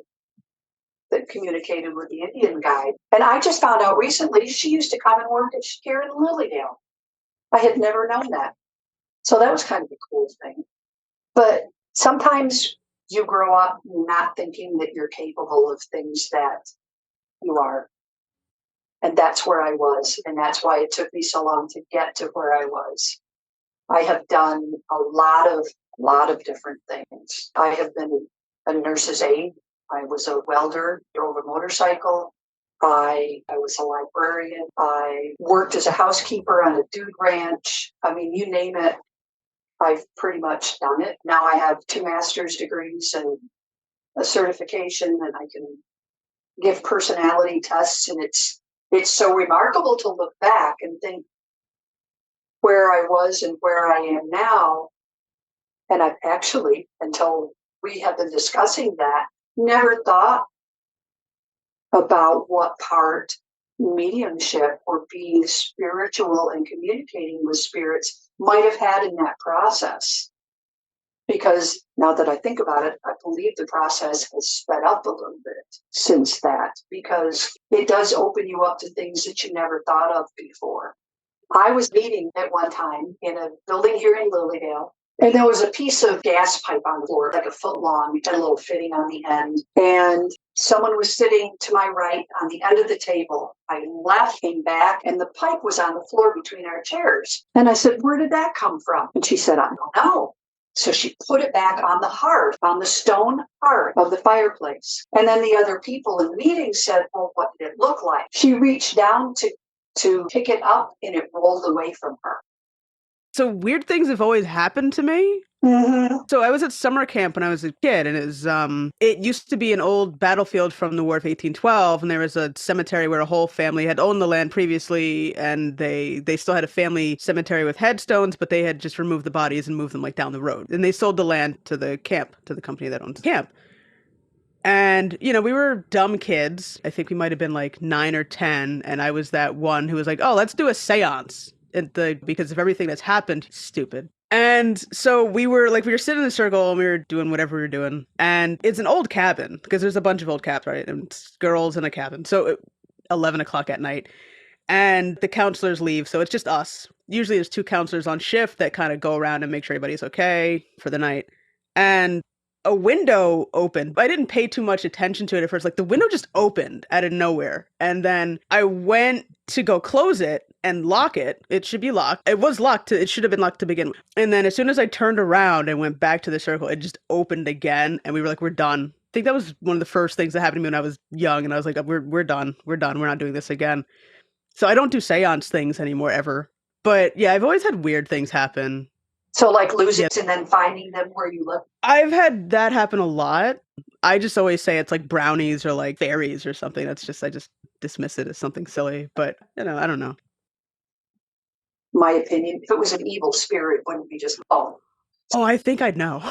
that communicated with the Indian guide. And I just found out recently she used to come and work here in Lilydale. I had never known that. So that was kind of a cool thing. But sometimes you grow up not thinking that you're capable of things that you are. And that's where I was. And that's why it took me so long to get to where I was. I have done a lot of different things. I have been a nurse's aide. I was a welder, drove a motorcycle. I was a librarian. I worked as a housekeeper on a dude ranch. I mean, you name it, I've pretty much done it. Now I have 2 master's degrees and a certification, and I can give personality tests. And it's so remarkable to look back and think where I was and where I am now. And I've actually, until we have been discussing that, never thought about what part mediumship or being spiritual and communicating with spirits might have had in that process. Because now that I think about it, I believe the process has sped up a little bit since that, because it does open you up to things that you never thought of before. I was meeting at one time in a building here in Lilydale, and there was a piece of gas pipe on the floor, like a foot long, with a little fitting on the end. And someone was sitting to my right on the end of the table. I left, came back, and the pipe was on the floor between our chairs. And I said, "Where did that come from?" And she said, "I don't know." So she put it back on the hearth, on the stone hearth of the fireplace. And then the other people in the meeting said, "Well, what did it look like?" She reached down to pick it up, and it rolled away from her. So weird things have always happened to me. Mm-hmm. So I was at summer camp when I was a kid, and it used to be an old battlefield from the War of 1812, and there was a cemetery where a whole family had owned the land previously, and they still had a family cemetery with headstones, but they had just removed the bodies and moved them like down the road. And they sold the land to the camp, to the company that owns the camp. And, you know, we were dumb kids. I think we might have been like 9 or 10, and I was that one who was like, "Oh, let's do a seance." Because of everything that's happened, stupid. And so we were sitting in a circle and we were doing whatever we were doing. And it's an old cabin because there's a bunch of old cabs, right? And it's girls in a cabin. So 11 o'clock at night. And the counselors leave. So it's just us. Usually there's 2 counselors on shift that kind of go around and make sure everybody's okay for the night. And a window opened, but I didn't pay too much attention to it at first. Like the window just opened out of nowhere. And then I went to go close it and lock it. It should be locked. It was locked. It should have been locked to begin with. And then as soon as I turned around and went back to the circle, it just opened again. And we were like, "We're done." I think that was one of the first things that happened to me when I was young. And I was like, we're done. We're done. We're not doing this again. So I don't do seance things anymore ever. But yeah, I've always had weird things happen. So like losing and then finding them where you live. I've had that happen a lot. I just always say it's like brownies or like fairies or something. I just dismiss it as something silly. But, you know, I don't know. My opinion, if it was an evil spirit, it wouldn't be just, "Oh." Oh, I think I'd know.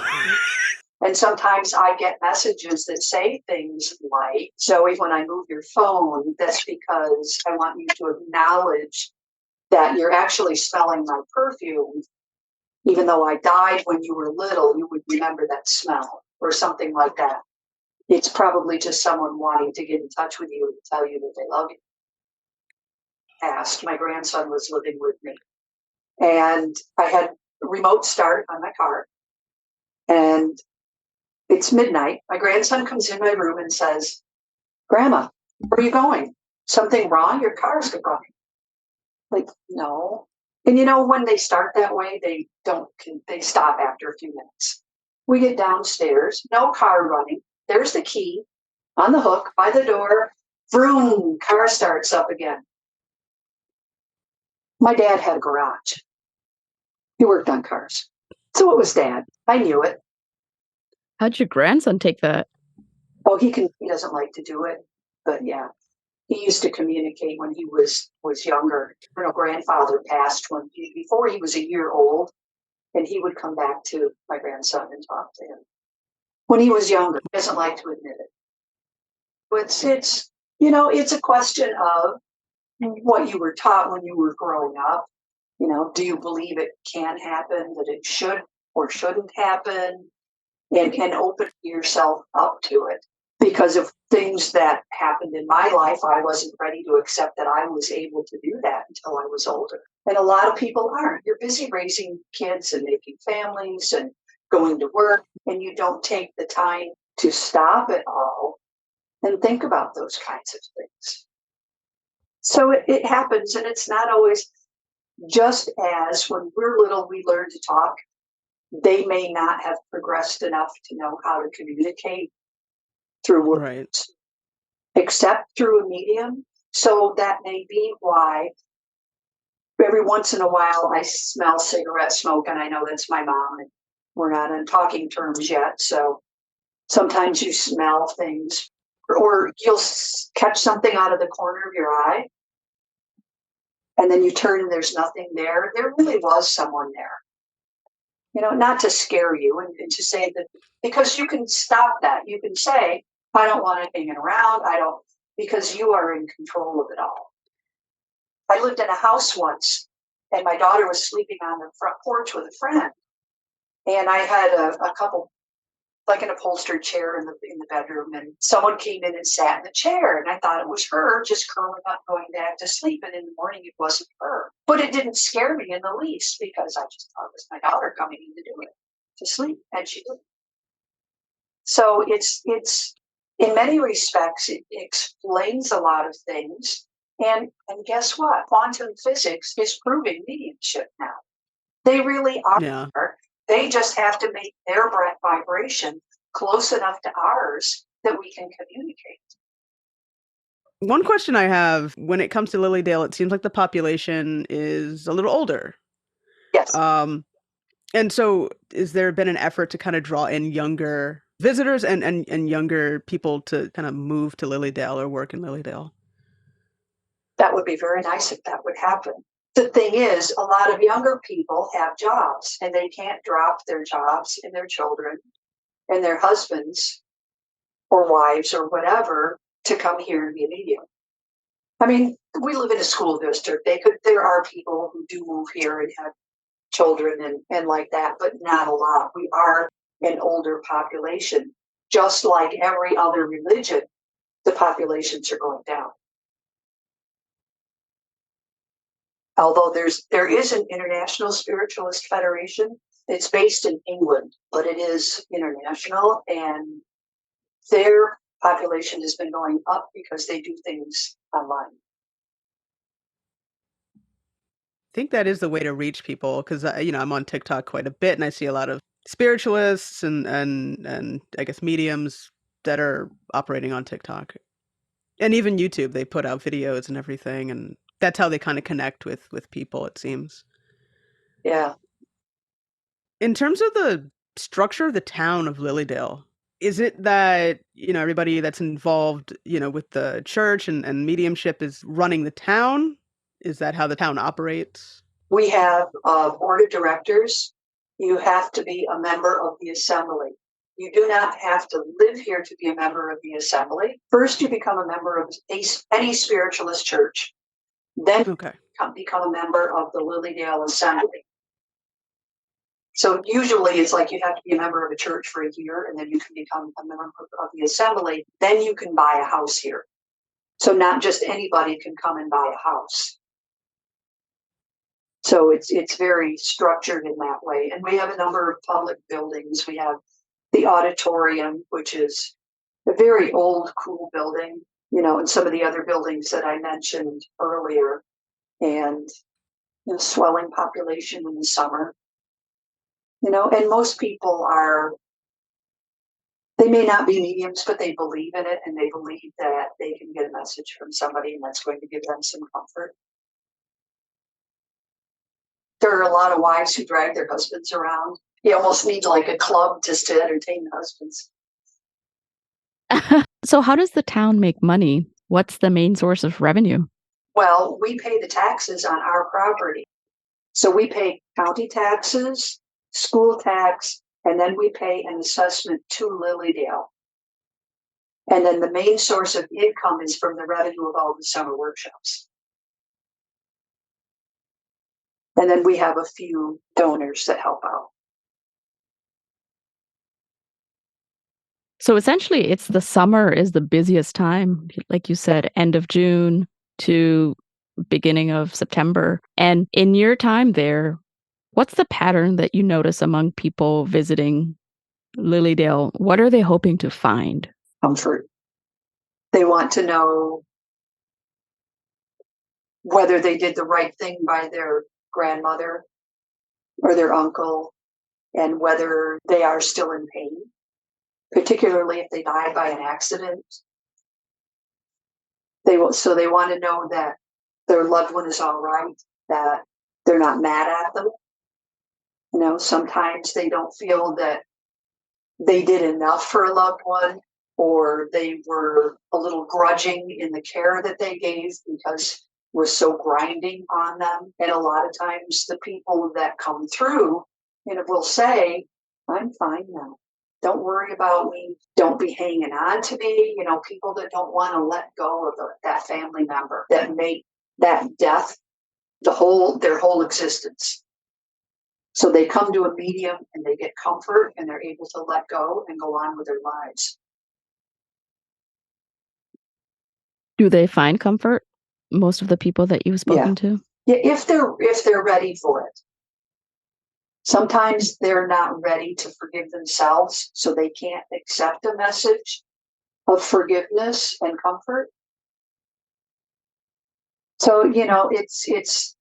And sometimes I get messages that say things like, "Zoe, when I move your phone, that's because I want you to acknowledge that you're actually smelling my perfume. Even though I died when you were little, you would remember that smell," or something like that. It's probably just someone wanting to get in touch with you and tell you that they love you. My grandson was living with me, and I had remote start on my car, and it's midnight. My grandson comes in my room and says, "Grandma, where are you going? Something wrong? Your car's running." Like, no. And you know, when they start that way, they stop after a few minutes. We get downstairs, no car running. There's the key on the hook by the door. Vroom, car starts up again. My dad had a garage. He worked on cars. So it was Dad. I knew it. How'd your grandson take that? Oh, he doesn't like to do it, but yeah. He used to communicate when he was younger. Grandfather passed before he was a year old, and he would come back to my grandson and talk to him. When he was younger, he doesn't like to admit it. But it's a question of what you were taught when you were growing up. Do you believe it can happen, that it should or shouldn't happen, and open yourself up to it? Because of things that happened in my life, I wasn't ready to accept that I was able to do that until I was older. And a lot of people aren't. You're busy raising kids and making families and going to work, and you don't take the time to stop it all and think about those kinds of things. So it happens, and it's not always just as when we're little, we learn to talk. They may not have progressed enough to know how to communicate through words, Right. except through a medium. So that may be why every once in a while I smell cigarette smoke, and I know that's my mom, and we're not on talking terms yet. So sometimes you smell things, or you'll catch something out of the corner of your eye, and then you turn and there's nothing there. There really was someone there. Not to scare you and to say that, because you can stop that. You can say, I don't want it hanging around. Because you are in control of it all. I lived in a house once, and my daughter was sleeping on the front porch with a friend. And I had a couple, like an upholstered chair in the bedroom, and someone came in and sat in the chair, and I thought it was her just curling up, going back to sleep. And in the morning, it wasn't her. But it didn't scare me in the least, because I just thought it was my daughter coming in to do it, to sleep, and she didn't. So it's in many respects, it explains a lot of things. And guess what? Quantum physics is proving mediumship now. They really are. Yeah. They just have to make their vibration close enough to ours that we can communicate. One question I have when it comes to Lilydale, it seems like the population is a little older. Yes. And so is there been an effort to kind of draw in younger visitors and younger people to kind of move to Lilydale or work in Lilydale? That would be very nice if that would happen. The thing is, a lot of younger people have jobs, and they can't drop their jobs and their children and their husbands or wives or whatever to come here and be a medium. I mean, we live in a school district. There are people who do move here and have children and like that, but not a lot. We are an older population. Just like every other religion, the populations are going down. Although there is an International Spiritualist Federation. It's based in England, but it is international, and their population has been going up because they do things online. I think that is the way to reach people because I'm on TikTok quite a bit, and I see a lot of spiritualists and I guess mediums that are operating on TikTok, and even YouTube. They put out videos and everything, and that's how they kind of connect with people. It seems. Yeah. In terms of the structure of the town of Lilydale, is it that everybody that's involved with the church and mediumship is running the town? Is that how the town operates? We have a board of directors. You have to be a member of the assembly. You do not have to live here to be a member of the assembly. First, you become a member of any spiritualist church. Then Okay. become a member of the Lilydale Assembly. So usually it's like you have to be a member of a church for a year, and then you can become a member of the assembly. Then you can buy a house here. So not just anybody can come and buy a house. So it's very structured in that way. And we have a number of public buildings. We have the auditorium, which is a very old, cool building, and some of the other buildings that I mentioned earlier, and swelling population in the summer. And most people are They may not be mediums, but they believe in it, and they believe that they can get a message from somebody, and that's going to give them some comfort. There are a lot of wives who drag their husbands around. You almost need like a club just to entertain the husbands. So, how does the town make money? What's the main source of revenue? Well, we pay the taxes on our property. So we pay county taxes, school tax, and then we pay an assessment to Lilydale. And then the main source of income is from the revenue of all the summer workshops. And then we have a few donors that help out. So essentially, it's the summer is the busiest time, like you said, end of June to beginning of September. And in your time there, what's the pattern that you notice among people visiting Lilydale? What are they hoping to find? Comfort. They want to know whether they did the right thing by their grandmother or their uncle, and whether they are still in pain, particularly if they died by an accident. They want to know that their loved one is all right, that they're not mad at them. You know, sometimes they don't feel that they did enough for a loved one, or they were a little grudging in the care that they gave because we're so grinding on them. And a lot of times the people that come through, will say, I'm fine now. Don't worry about me. Don't be hanging on to me. People that don't want to let go of that family member that make that death their whole existence. So they come to a medium and they get comfort and they're able to let go and go on with their lives. Do they find comfort? Most of the people that you've spoken to? Yeah, if they're ready for it. Sometimes they're not ready to forgive themselves, so they can't accept a message of forgiveness and comfort. So, it's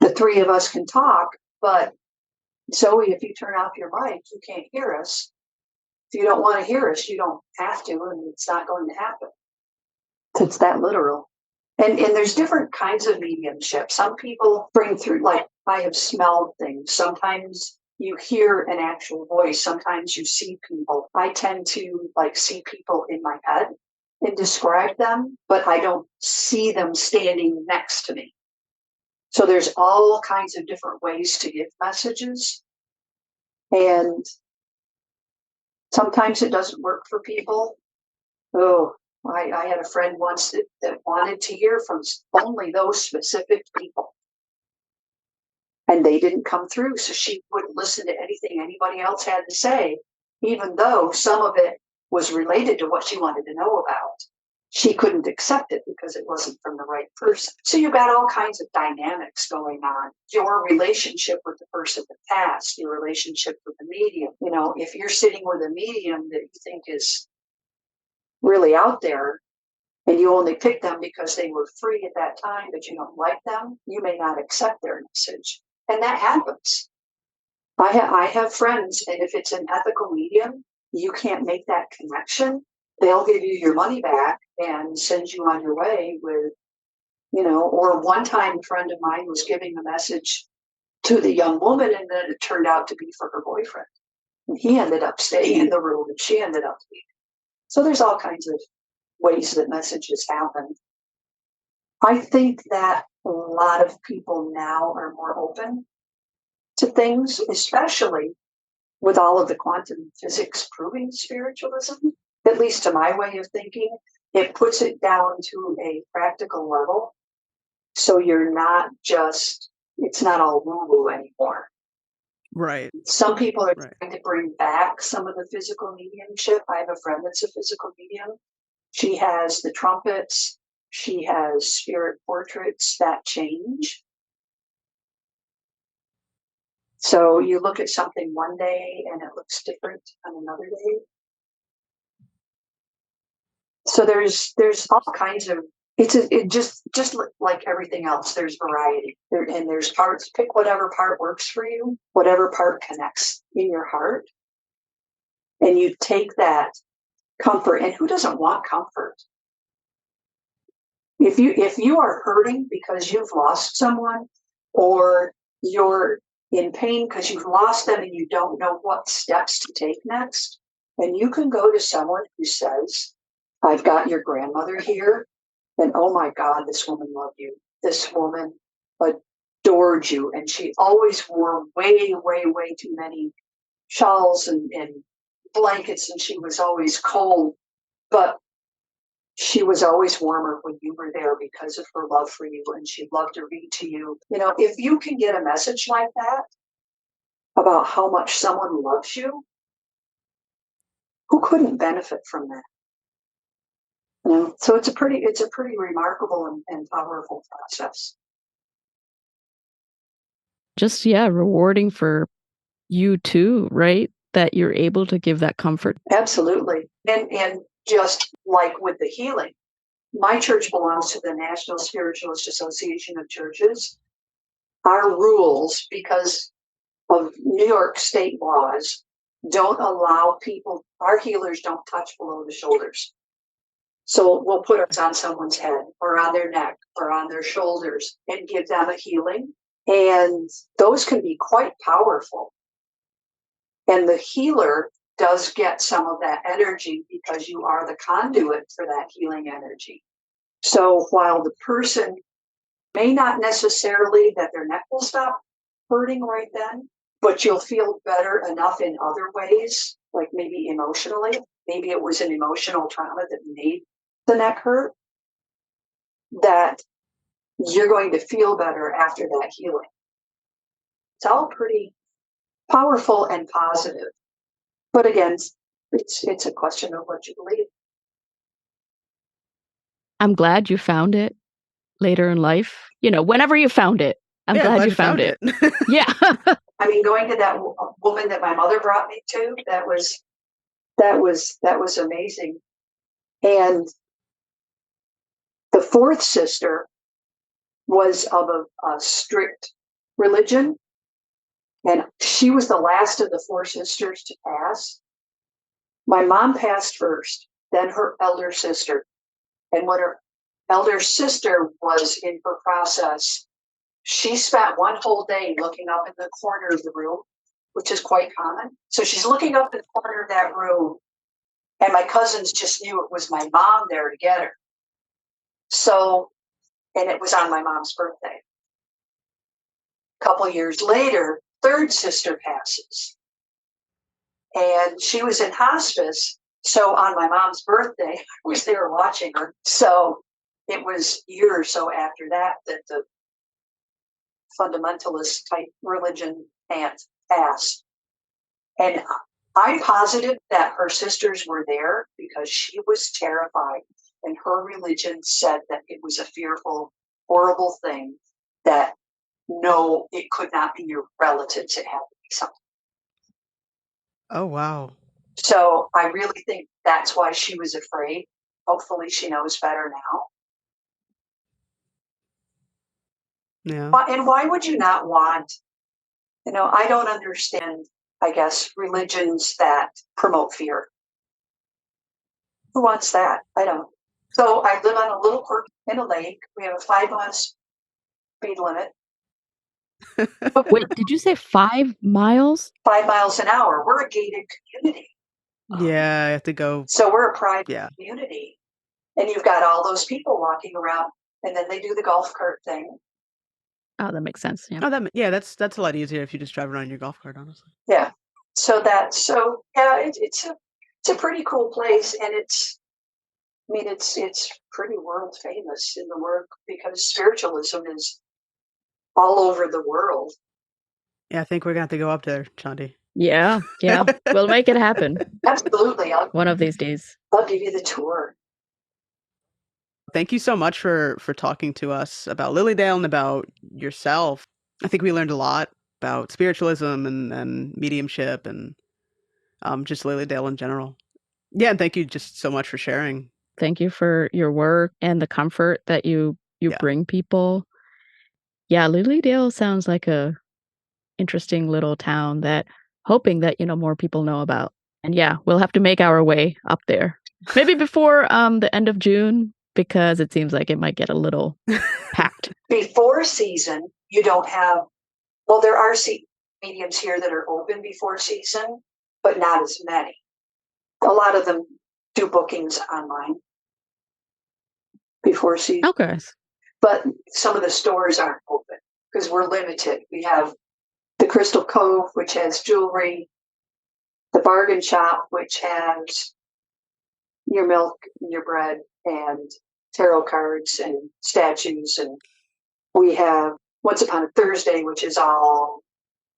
the three of us can talk, but Zoe, if you turn off your mic, you can't hear us. If you don't want to hear us, you don't have to, and it's not going to happen. It's that literal. And there's different kinds of mediumship. Some people bring through, like, I have smelled things. Sometimes you hear an actual voice. Sometimes you see people. I tend to see people in my head and describe them, but I don't see them standing next to me. So there's all kinds of different ways to give messages. And sometimes it doesn't work for people. Oh, I had a friend once that wanted to hear from only those specific people. And they didn't come through, so she wouldn't listen to anything anybody else had to say, even though some of it was related to what she wanted to know about. She couldn't accept it because it wasn't from the right person. So you've got all kinds of dynamics going on. Your relationship with the person that passed, your relationship with the medium. If you're sitting with a medium that you think is really out there, and you only pick them because they were free at that time, but you don't like them, you may not accept their message. And that happens. I have friends, and if it's an ethical medium, you can't make that connection. They'll give you your money back and send you on your way with, or one time a friend of mine was giving a message to the young woman, and then it turned out to be for her boyfriend. And he ended up staying in the room, and she ended up leaving. So there's all kinds of ways that messages happen. I think that a lot of people now are more open to things, especially with all of the quantum physics proving spiritualism, at least to my way of thinking. It puts it down to a practical level. So it's not all woo-woo anymore. Right. Some people are trying to bring back some of the physical mediumship. I have a friend that's a physical medium. She has the trumpets. She has spirit portraits that change. So you look at something one day and it looks different on another day. So there's all kinds of, it just like everything else, there's variety. And there's parts, pick whatever part works for you, whatever part connects in your heart. and you take that comfort. And who doesn't want comfort? If you are hurting because you've lost someone, or you're in pain because you've lost them and you don't know what steps to take next, and you can go to someone who says, I've got your grandmother here, and oh my God, this woman loved you. This woman adored you, and she always wore way, way, way too many shawls and blankets, and she was always cold, but she was always warmer when you were there because of her love for you, and she loved to read to you. If you can get a message like that about how much someone loves you, who couldn't benefit from that? So it's a pretty remarkable and powerful process. Just, rewarding for you too, right? That you're able to give that comfort. Absolutely. And just like with the healing, my church belongs to the National Spiritualist Association of Churches. Our rules, because of New York state laws, don't allow our healers don't touch below the shoulders. So we'll put us on someone's head or on their neck or on their shoulders and give them a healing. And those can be quite powerful. And the healer does get some of that energy because you are the conduit for that healing energy. So while the person may not necessarily that their neck will stop hurting right then, but you'll feel better enough in other ways, like maybe emotionally. Maybe it was an emotional trauma that made the neck hurt, that you're going to feel better after that healing. It's all pretty powerful and positive. But again, it's a question of what you believe. I'm glad you found it later in life. Whenever you found it, I'm glad you found it. Yeah. I mean, going to that woman that my mother brought me to, that was amazing. And the fourth sister was of a strict religion, and she was the last of the four sisters to pass. My mom passed first, then her elder sister. And when her elder sister was in her process, she spent one whole day looking up in the corner of the room, which is quite common. So she's looking up in the corner of that room, and my cousins just knew it was my mom there to get her. So, and it was on my mom's birthday. A couple years later, third sister passes, and she was in hospice. So on my mom's birthday, I was there watching her. So it was a year or so after that the fundamentalist type religion aunt passed. And I'm positive that her sisters were there because she was terrified, and her religion said that it was a fearful, horrible thing, that no, it could not be your relatives, it had to be something. Oh, wow. So I really think that's why she was afraid. Hopefully she knows better now. Yeah. And why would you not want, I don't understand, I guess, religions that promote fear. Who wants that? I don't. So I live on a little creek in a lake. We have a 5-mile speed limit. Wait, did you say 5 miles? 5 miles an hour. We're a gated community. Yeah, I have to go. So we're a private community. And you've got all those people walking around, and then they do the golf cart thing. Oh, that makes sense. Yeah. Oh, that's a lot easier if you just drive around in your golf cart, honestly. Yeah. It's a pretty cool place, and it's pretty world famous in the world because spiritualism is all over the world. Yeah, I think we're gonna have to go up there, Chandi. Yeah. We'll make it happen. Absolutely. One of these days. I'll give you the tour. Thank you so much for talking to us about Lilydale and about yourself. I think we learned a lot about spiritualism and mediumship and just Lilydale in general. Yeah, and thank you just so much for sharing. Thank you for your work and the comfort that you bring people. Yeah, Lilydale sounds like a interesting little town that hoping that more people know about. And yeah, we'll have to make our way up there. Maybe before the end of June, because it seems like it might get a little packed. Before season, you don't have, well, there are mediums here that are open before season, but not as many. A lot of them do bookings online before season. Okay. But some of the stores aren't open because we're limited. We have the Crystal Cove, which has jewelry, the Bargain Shop, which has your milk and your bread and tarot cards and statues. And we have Once Upon a Thursday, which is all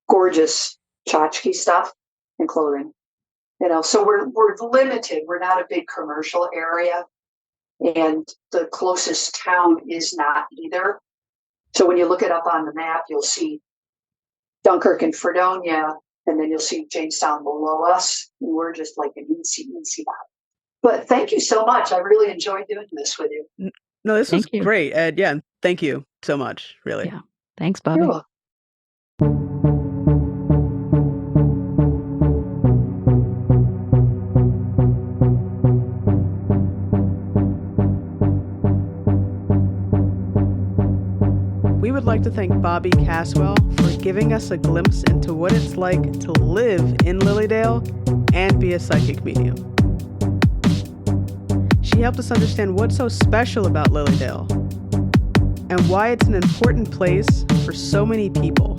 gorgeous tchotchke stuff and clothing. You know, so we're limited. We're not a big commercial area. And the closest town is not either. So when you look it up on the map, you'll see Dunkirk and Fredonia, and then you'll see Jamestown below us. And we're just like an easy dot. But thank you so much. I really enjoyed doing this with you. No, this was Thank you. great, Ed. Yeah, thank you so much, really. Yeah. Thanks, Bobbie. You're welcome. We would like to thank Bobbie Caswell for giving us a glimpse into what it's like to live in Lilydale and be a psychic medium. She helped us understand what's so special about Lilydale and why it's an important place for so many people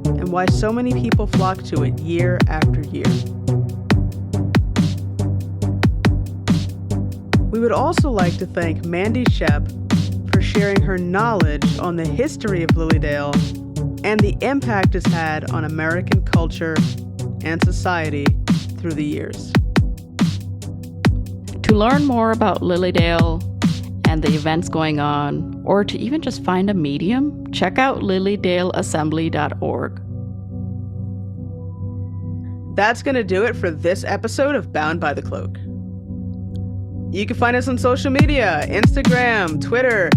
and why so many people flock to it year after year. We would also like to thank Mandi Shepp for sharing her knowledge on the history of Lilydale and the impact it's had on American culture and society through the years. To learn more about Lilydale and the events going on, or to even just find a medium, check out lilydaleassembly.org. That's going to do it for this episode of Bound by the Cloak. You can find us on social media, Instagram, Twitter.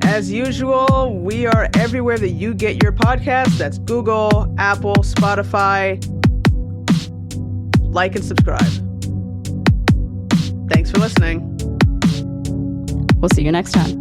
As usual, we are everywhere that you get your podcasts. That's Google, Apple, Spotify. Like and subscribe. Thanks for listening. We'll see you next time.